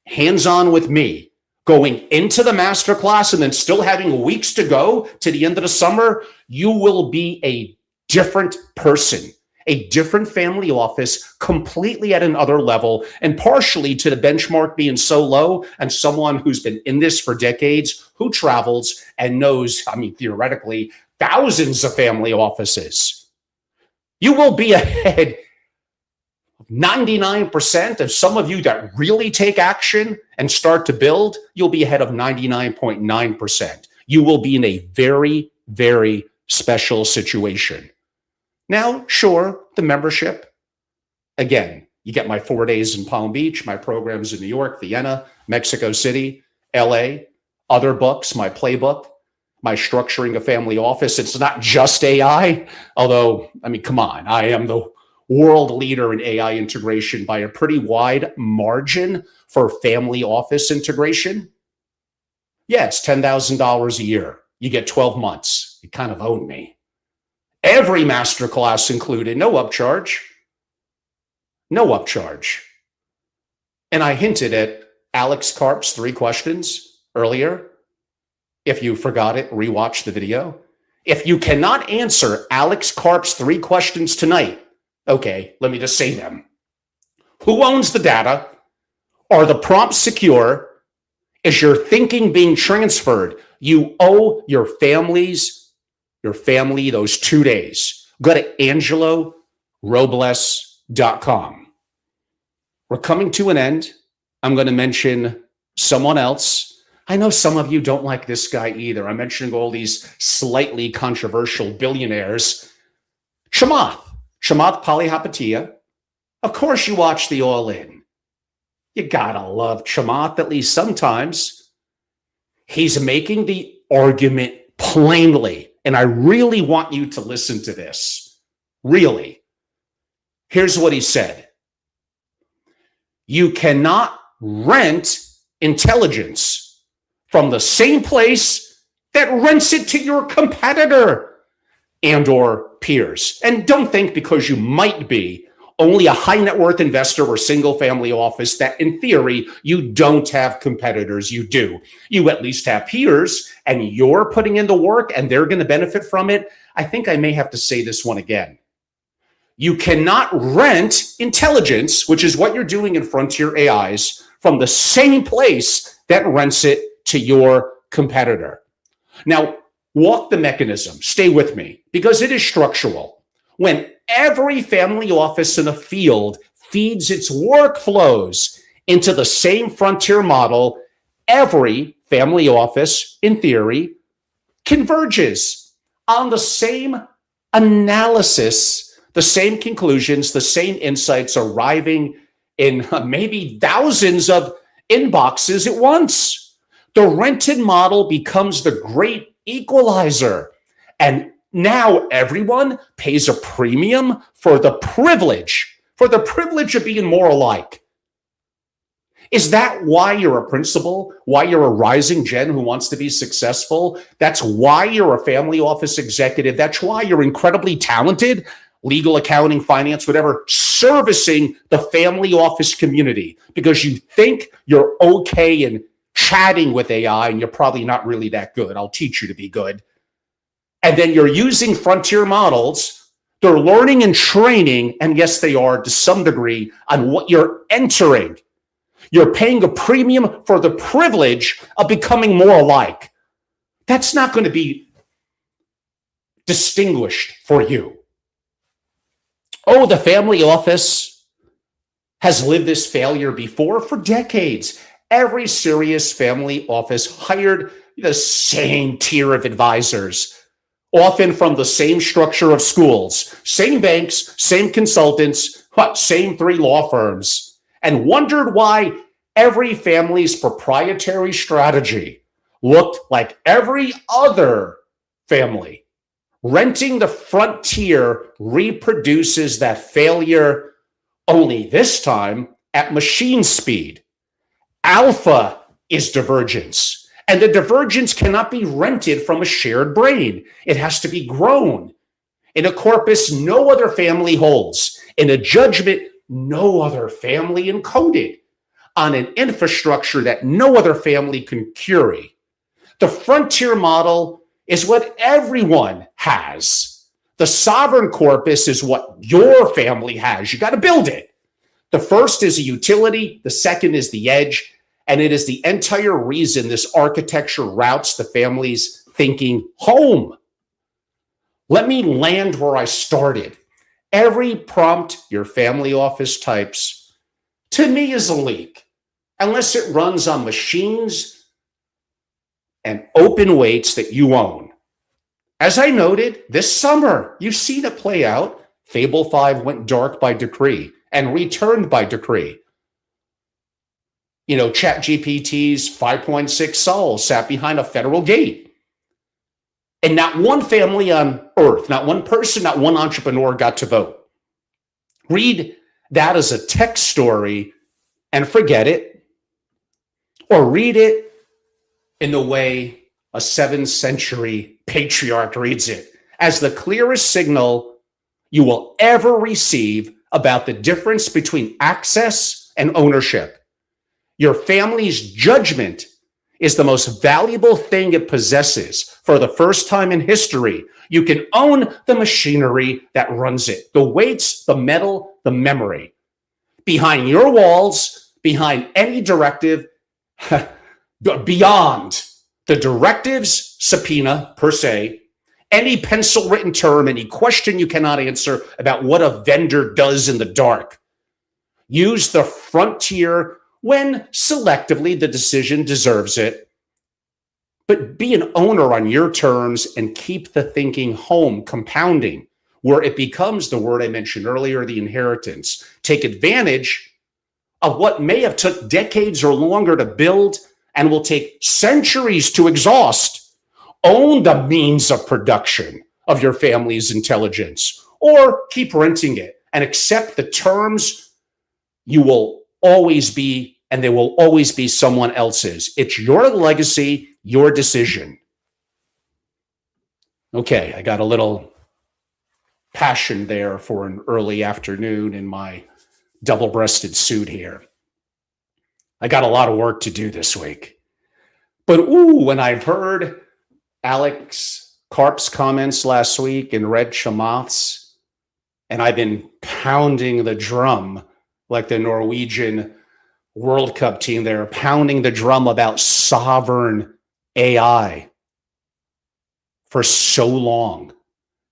hands-on with me, going into the masterclass and then still having weeks to go to the end of the summer. You will be a different person, a different family office, completely at another level, and partially to the benchmark being so low, and someone who's been in this for decades, who travels and knows, theoretically, thousands of family offices. You will be ahead 99% of some of you that really take action and start to build. You'll be ahead of 99.9%. You will be in a very, very special situation. Now, sure, the membership, again, you get my 4 days in Palm Beach, my programs in New York, Vienna, Mexico City, LA, other books, my playbook, my structuring a family office. It's not just AI, although, come on, I am the world leader in AI integration by a pretty wide margin for family office integration. Yeah, it's $10,000 a year. You get 12 months. You kind of own me. Every masterclass included, no upcharge. No upcharge. And I hinted at Alex Karp's 3 questions earlier. If you forgot it, rewatch the video. If you cannot answer Alex Karp's 3 questions tonight, okay, let me just say them. Who owns the data? Are the prompts secure? Is your thinking being transferred? You owe your family those 2 days. Go to angelorobles.com. We're coming to an end. I'm going to mention someone else. I know some of you don't like this guy either. I'm mentioning all these slightly controversial billionaires. Chamath Palihapitiya. Of course you watch the All In. You gotta love Chamath at least sometimes. He's making the argument plainly, and I really want you to listen to this. Really. Here's what he said. You cannot rent intelligence from the same place that rents it to your competitor and or peers. And don't think because you might be only a high net worth investor or single family office that in theory you don't have competitors. You do. You at least have peers and you're putting in the work and they're going to benefit from it. I think I may have to say this one again. You cannot rent intelligence, which is what you're doing in frontier AIs, from the same place that rents it to your competitor. Now, walk the mechanism. Stay with me because it is structural. When every family office in a field feeds its workflows into the same frontier model, every family office, in theory, converges on the same analysis, the same conclusions, the same insights arriving in maybe thousands of inboxes at once. The rented model becomes the great equalizer. And now everyone pays a premium for the privilege of being more alike. Is that why you're a principal? Why you're a rising gen who wants to be successful? That's why you're a family office executive. That's why you're incredibly talented, legal, accounting, finance, whatever, servicing the family office community because you think you're okay in chatting with AI and you're probably not really that good. I'll teach you to be good. And then you're using frontier models. They're learning and training, and yes, they are to some degree, on what you're entering. You're paying a premium for the privilege of becoming more alike. That's not going to be distinguished for you. Oh, the family office has lived this failure before for decades. Every serious family office hired the same tier of advisors, often from the same structure of schools, same banks, same consultants, same 3 law firms, and wondered why every family's proprietary strategy looked like every other family. Renting the frontier reproduces that failure, only this time at machine speed. Alpha is divergence, and the divergence cannot be rented from a shared brain. It has to be grown in a corpus no other family holds, in a judgment no other family encoded, on an infrastructure that no other family can query. The frontier model is what everyone has. The sovereign corpus is what your family has. You got to build it. The first is a utility. The second is the edge. And it is the entire reason this architecture routes the family's thinking home. Let me land where I started. Every prompt your family office types, to me, is a leak, unless it runs on machines and open weights that you own. As I noted, this summer, you've seen it play out. Fable 5 went dark by decree and returned by decree. ChatGPT's 5.6 Sol sat behind a federal gate. And not one family on earth, not one person, not one entrepreneur got to vote. Read that as a text story and forget it, or read it in the way a 7th century patriarch reads it, as the clearest signal you will ever receive about the difference between access and ownership. Your family's judgment is the most valuable thing it possesses. For the first time in history, you can own the machinery that runs it, the weights, the metal, the memory. Behind your walls, behind any directive, beyond the directive's subpoena per se, any pencil written term, any question you cannot answer about what a vendor does in the dark. Use the frontier when selectively the decision deserves it, but be an owner on your terms and keep the thinking home, compounding, where it becomes the word I mentioned earlier, the inheritance. Take advantage of what may have took decades or longer to build and will take centuries to exhaust. Own the means of production of your family's intelligence, or keep renting it and accept the terms. You will always be, and they will always be someone else's. It's your legacy, your decision. Okay, I got a little passion there for an early afternoon in my double-breasted suit here. I got a lot of work to do this week. But when I've heard Alex Karp's comments last week and read Chamath's, and I've been pounding the drum like the Norwegian World Cup team there, pounding the drum about sovereign AI for so long.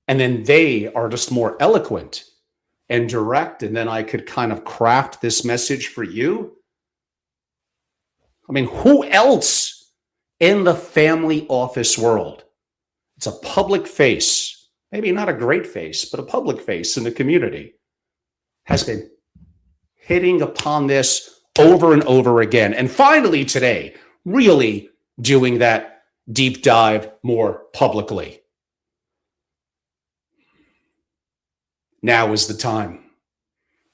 And then they are just more eloquent and direct. And then I could kind of craft this message for you. I mean, who else in the family office world? It's a public face, maybe not a great face, but a public face in the community, has been hitting upon this over and over again. And finally today, really doing that deep dive more publicly. Now is the time.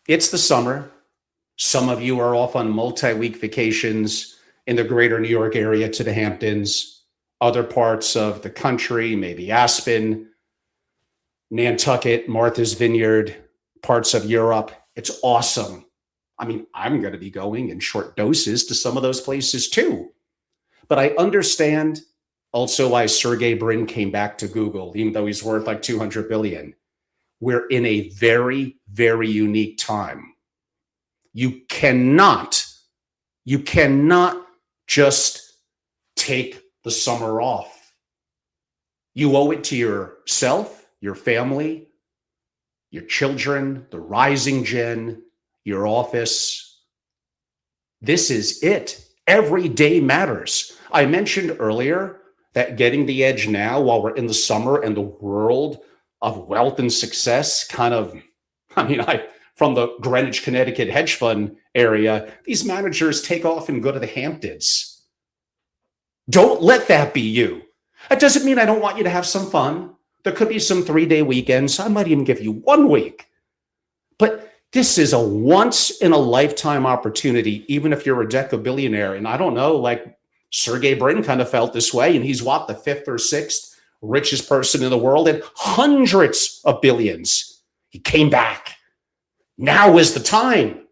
It's the summer. Some of you are off on multi-week vacations in the greater New York area to the Hamptons, other parts of the country, maybe Aspen, Nantucket, Martha's Vineyard, parts of Europe. It's awesome. I mean, I'm going to be going in short doses to some of those places too. But I understand also why Sergey Brin came back to Google, even though he's worth like 200 billion. We're in a very, very unique time. You cannot just take the summer off. You owe it to yourself, your family, your children, the rising gen, your office. This is it. Every day matters. I mentioned earlier that getting the edge now while we're in the summer and the world of wealth and success kind of, from the Greenwich, Connecticut hedge fund area, these managers take off and go to the Hamptons. Don't let that be you. That doesn't mean I don't want you to have some fun. There could be some 3-day weekends. I might even give you 1 week. But this is a once in a lifetime opportunity, even if you're a decabillionaire. And I don't know, like Sergey Brin kind of felt this way. And he's what, the 5th or 6th richest person in the world and hundreds of billions. He came back. Now is the time.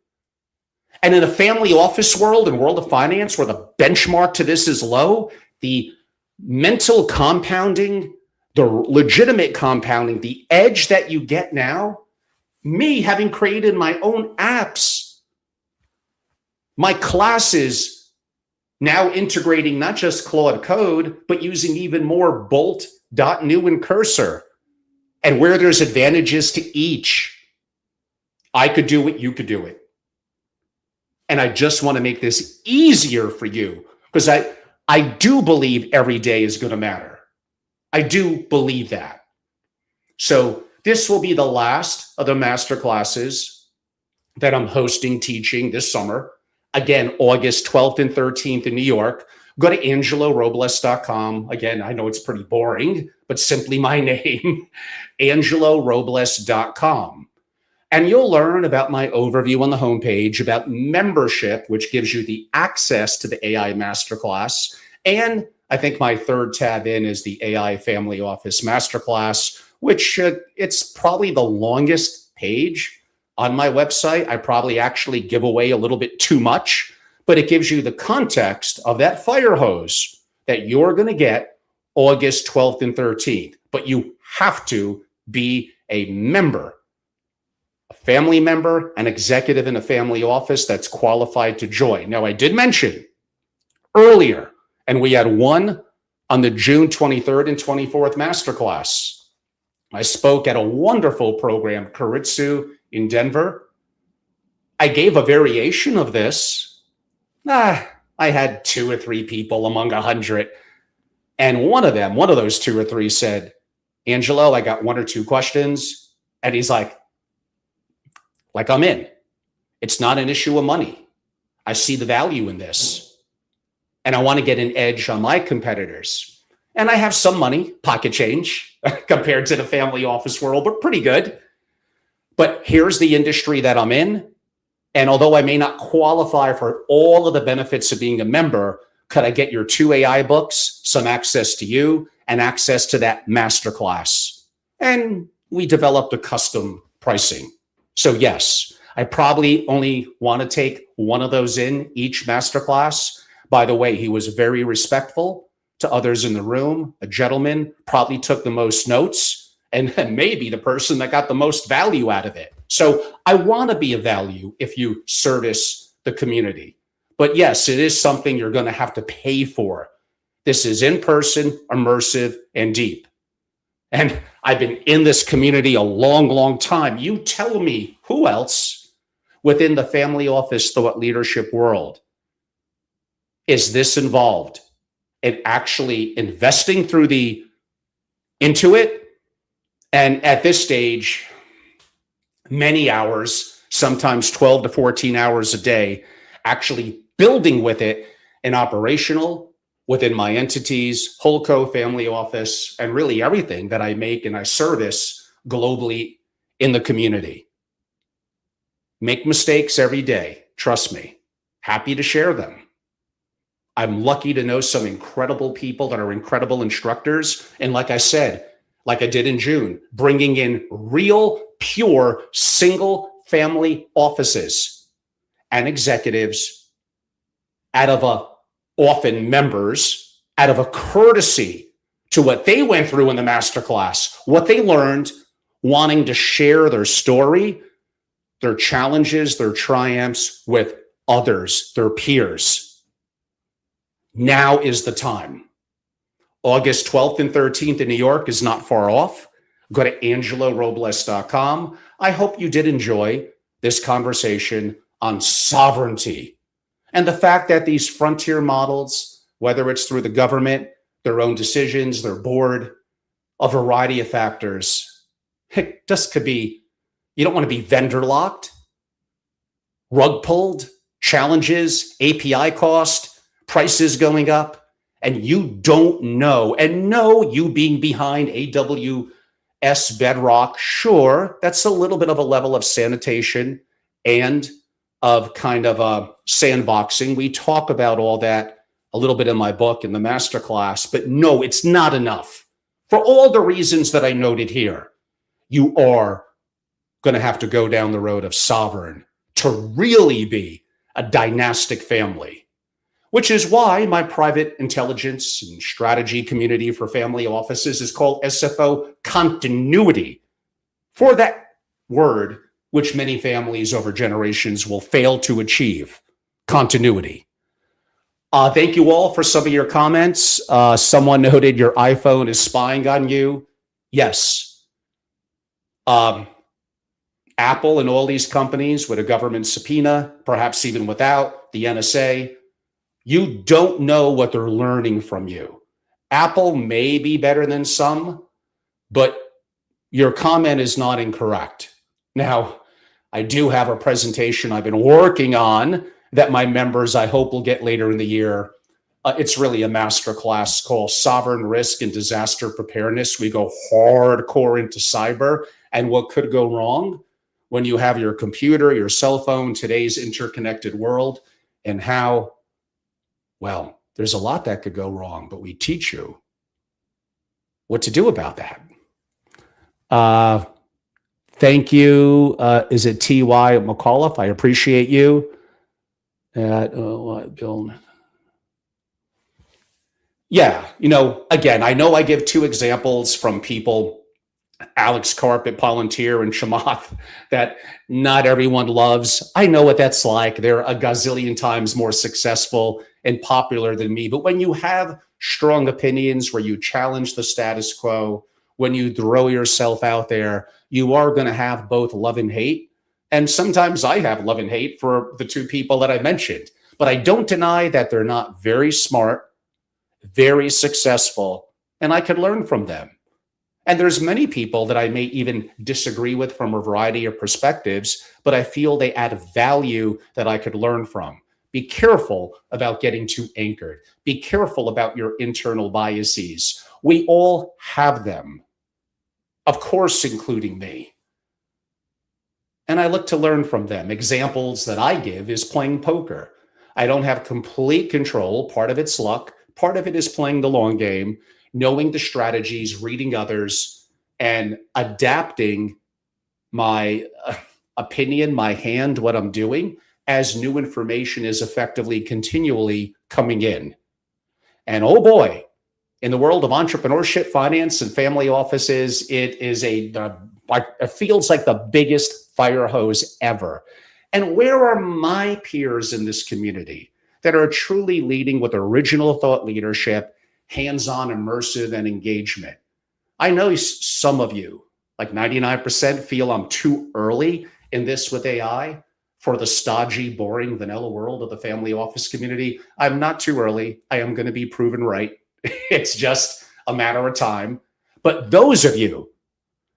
And in the family office world and world of finance, where the benchmark to this is low, the mental compounding, the legitimate compounding, the edge that you get now, me having created my own apps, my classes now integrating not just Claude Code, but using even more Bolt, .new, and Cursor. And where there's advantages to each, I could do it, you could do it. And I just want to make this easier for you because I do believe every day is going to matter. I do believe that. So this will be the last of the master classes that I'm hosting, teaching this summer. Again, August 12th and 13th in New York. Go to angelorobles.com. Again, I know it's pretty boring, but simply my name, angelorobles.com. And you'll learn about my overview on the homepage, about membership, which gives you the access to the AI Masterclass. And I think my third tab in is the AI Family Office Masterclass, which it's probably the longest page on my website. I probably actually give away a little bit too much, but it gives you the context of that fire hose that you're going to get August 12th and 13th. But you have to be a member, a family member, an executive in a family office that's qualified to join. Now, I did mention earlier, and we had one on the June 23rd and 24th Masterclass. I spoke at a wonderful program, Keiretsu in Denver. I gave a variation of this. I had 2 or 3 people among 100. And one of those 2 or 3 said, Angelo, I got 1 or 2 questions. And he's like, I'm in. It's not an issue of money. I see the value in this. And I want to get an edge on my competitors. And I have some money, pocket change, compared to the family office world, but pretty good. But here's the industry that I'm in. And although I may not qualify for all of the benefits of being a member, could I get your 2 AI books, some access to you, and access to that masterclass? And we developed a custom pricing. So yes, I probably only want to take one of those in each masterclass. By the way, he was very respectful to others in the room. A gentleman probably took the most notes and maybe the person that got the most value out of it. So I want to be of value if you service the community. But yes, it is something you're going to have to pay for. This is in person, immersive, and deep. And I've been in this community a long, long time. You tell me who else within the family office thought leadership world is this involved in actually investing into it? And at this stage, many hours, sometimes 12 to 14 hours a day, actually building with it an operational within my entities, Holdco, family office, and really everything that I make and I service globally in the community. Make mistakes every day. Trust me. Happy to share them. I'm lucky to know some incredible people that are incredible instructors. And like I said, like I did in June, bringing in real, pure, single family offices and executives out of often members, out of a courtesy to what they went through in the masterclass, what they learned, wanting to share their story, their challenges, their triumphs with others, their peers. Now is the time. August 12th and 13th in New York is not far off. Go to angelorobles.com. I hope you did enjoy this conversation on sovereignty and the fact that these frontier models, whether it's through the government, their own decisions, their board, a variety of factors, it just could be, you don't want to be vendor locked, rug pulled, challenges, API cost, prices going up, and you don't know. And no, you being behind AWS Bedrock, sure, that's a little bit of a level of sanitation and of kind of sandboxing. We talk about all that a little bit in my book, in the masterclass, but no, it's not enough. For all the reasons that I noted here, you are going to have to go down the road of sovereign to really be a dynastic family, which is why my private intelligence and strategy community for family offices is called SFO Continuity, for that word which many families over generations will fail to achieve, continuity. Thank you all for some of your comments. Someone noted your iPhone is spying on you. Yes. Apple and all these companies with a government subpoena, perhaps even without, the NSA, you don't know what they're learning from you. Apple may be better than some, but your comment is not incorrect. Now, I do have a presentation I've been working on that my members, I hope, will get later in the year. It's really a masterclass called Sovereign Risk and Disaster Preparedness. We go hardcore into cyber and what could go wrong when you have your computer, your cell phone, today's interconnected world, and how, well, there's a lot that could go wrong, but we teach you what to do about that. Thank you. Is it T.Y. McAuliffe? I appreciate you. Bill. Yeah, again, I know I give two examples from people, Alex Karp at Palantir and Chamath, that not everyone loves. I know what that's like. They're a gazillion times more successful and popular than me. But when you have strong opinions, where you challenge the status quo, when you throw yourself out there, you are going to have both love and hate. And sometimes I have love and hate for the two people that I mentioned. But I don't deny that they're not very smart, very successful, and I could learn from them. And there's many people that I may even disagree with from a variety of perspectives, but I feel they add value that I could learn from. Be careful about getting too anchored. Be careful about your internal biases. We all have them, of course, including me. And I look to learn from them. Examples that I give is playing poker. I don't have complete control. Part of it's luck. Part of it is playing the long game, knowing the strategies, reading others, and adapting my opinion, my hand, what I'm doing, as new information is effectively continually coming in. And oh boy, in the world of entrepreneurship, finance, and family offices, it feels like the biggest fire hose ever. And where are my peers in this community that are truly leading with original thought leadership, hands-on, immersive, and engagement? I know some of you, like 99%, feel I'm too early in this with AI for the stodgy, boring, vanilla world of the family office community. I'm not too early. I am going to be proven right. It's just a matter of time. But those of you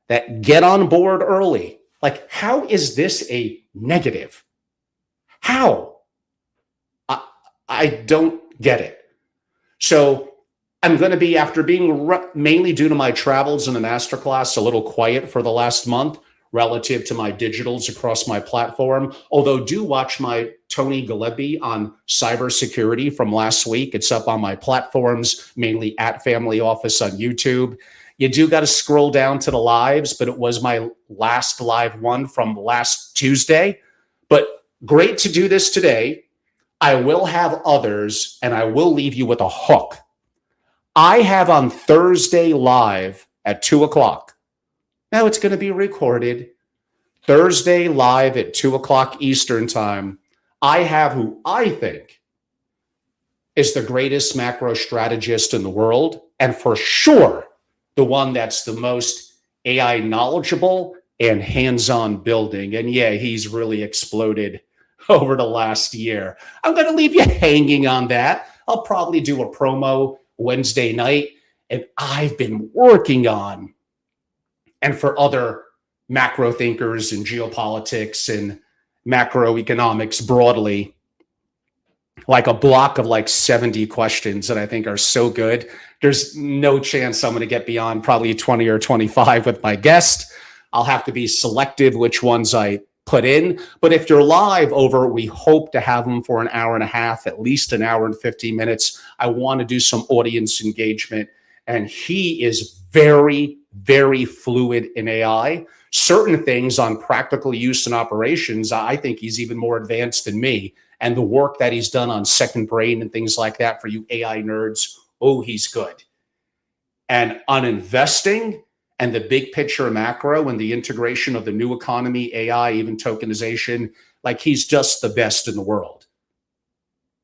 that get on board early, like, how is this a negative? How? I don't get it. So I'm going to be, after being mainly due to my travels in the masterclass, a little quiet for the last month relative to my digitals across my platform. Although do watch my Tony Gillespie on cybersecurity from last week. It's up on my platforms, mainly at Family Office on YouTube. You do got to scroll down to the lives, but it was my last live one from last Tuesday. But great to do this today. I will have others, and I will leave you with a hook. I have on Thursday live at 2:00. Now it's going to be recorded. Thursday live at 2:00 Eastern time. I have who I think is the greatest macro strategist in the world, and for sure, the one that's the most AI knowledgeable and hands-on building. And yeah, he's really exploded over the last year. I'm going to leave you hanging on that. I'll probably do a promo Wednesday night. And I've been working on, and for other macro thinkers in geopolitics and macroeconomics broadly, like a block of like 70 questions that I think are so good. There's no chance I'm going to get beyond probably 20 or 25 with my guest. I'll have to be selective which ones I put in. But if you're live over, we hope to have them for an hour and a half, at least an hour and 15 minutes. I want to do some audience engagement. And he is very, very fluid in AI. Certain things on practical use and operations, I think he's even more advanced than me. And the work that he's done on second brain and things like that for you AI nerds, oh, he's good. And on investing and the big picture macro and the integration of the new economy, AI, even tokenization, like, he's just the best in the world.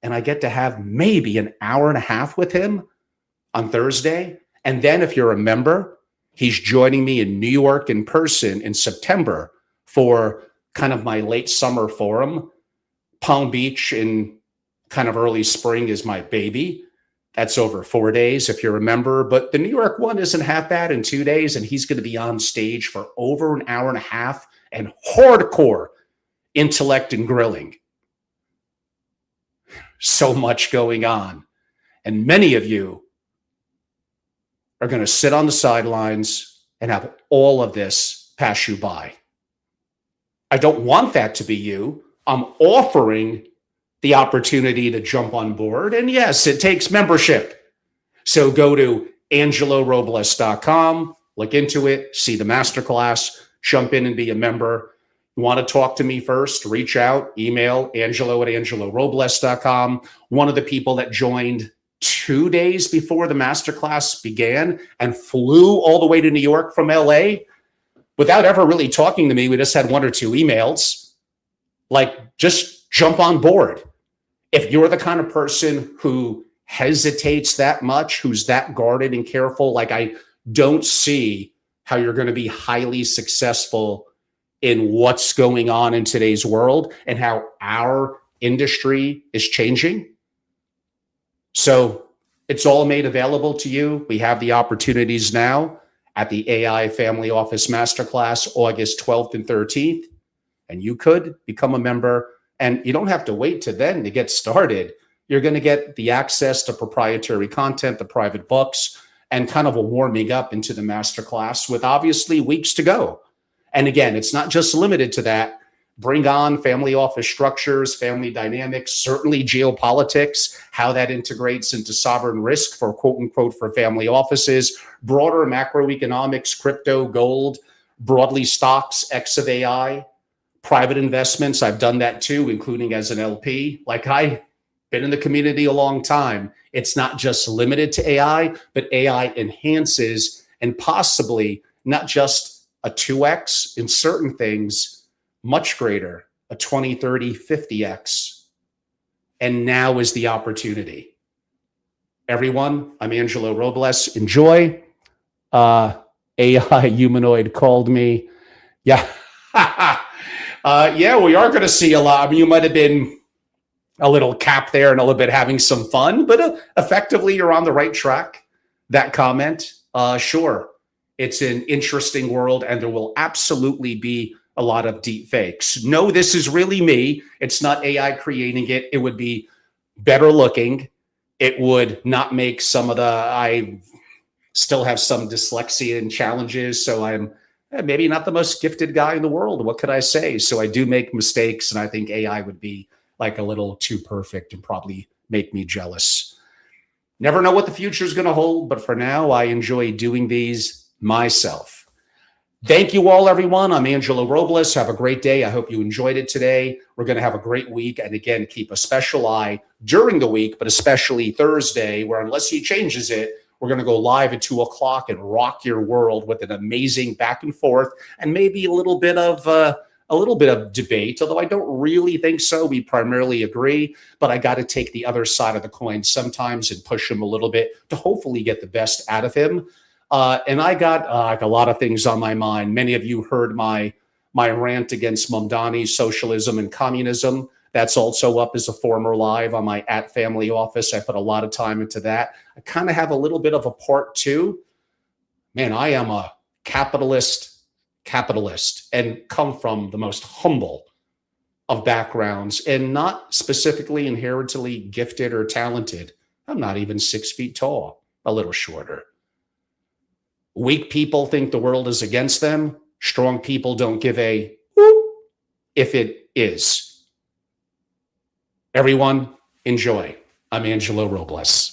And I get to have maybe an hour and a half with him on Thursday. And then if you're a member, he's joining me in New York in person in September for kind of my late summer forum. Palm Beach in kind of early spring is my baby. That's over 4 days if you're a member. But the New York one isn't half bad in 2 days. And he's going to be on stage for over an hour and a half and hardcore intellect and grilling. So much going on. And many of you are going to sit on the sidelines and have all of this pass you by. I don't want that to be you. I'm offering the opportunity to jump on board. And yes, it takes membership. So go to angelorobles.com, look into it, see the masterclass, jump in and be a member. You want to talk to me first, reach out, email angelo@angelorobles.com. One of the people that joined 2 days before the masterclass began and flew all the way to New York from LA without ever really talking to me. We just had one or two emails. Like, just jump on board. If you're the kind of person who hesitates that much, who's that guarded and careful, like, I don't see how you're going to be highly successful in what's going on in today's world and how our industry is changing. So it's all made available to you. We have the opportunities now at the AI Family Office Masterclass, August 12th and 13th. And you could become a member, and you don't have to wait to then to get started. You're going to get the access to proprietary content, the private books, and kind of a warming up into the masterclass with obviously weeks to go. And again, it's not just limited to that. Bring on family office structures, family dynamics, certainly geopolitics, how that integrates into sovereign risk for quote unquote for family offices, broader macroeconomics, crypto, gold, broadly stocks, X of AI, private investments. I've done that too, including as an LP. Like, I've been in the community a long time. It's not just limited to AI, but AI enhances and possibly not just a 2x in certain things, much greater, a 20, 30, 50x. And now is the opportunity. Everyone, I'm Angelo Robles. Enjoy. AI humanoid called me. Yeah. Yeah, we are going to see a lot. I mean, you might have been a little cap there and a little bit having some fun, but effectively you're on the right track. That comment, sure, it's an interesting world, and there will absolutely be a lot of deep fakes. No, this is really me. It's not AI creating it. It would be better looking. It would not make some of the, I still have some dyslexia and challenges, so I'm maybe not the most gifted guy in the world. What could I say? So I do make mistakes, and I think AI would be like a little too perfect and probably make me jealous. Never know what the future is going to hold, but for now, I enjoy doing these myself. Thank you all, everyone. I'm Angelo Robles. Have a great day. I hope you enjoyed it today. We're going to have a great week. And again, keep a special eye during the week, but especially Thursday, where unless he changes it, we're going to go live at 2:00 and rock your world with an amazing back and forth and maybe a little bit of debate, although I don't really think so. We primarily agree, but I got to take the other side of the coin sometimes and push him a little bit to hopefully get the best out of him. And I got like a lot of things on my mind. Many of you heard my rant against Mamdani, socialism and communism. That's also up as a former live on my @family office. I put a lot of time into that. I kind of have a little bit of a part two. Man, I am a capitalist and come from the most humble of backgrounds and not specifically inherently gifted or talented. I'm not even 6 feet tall, a little shorter. Weak people think the world is against them. Strong people don't give a whoop if it is. Everyone, enjoy. I'm Angelo Robles.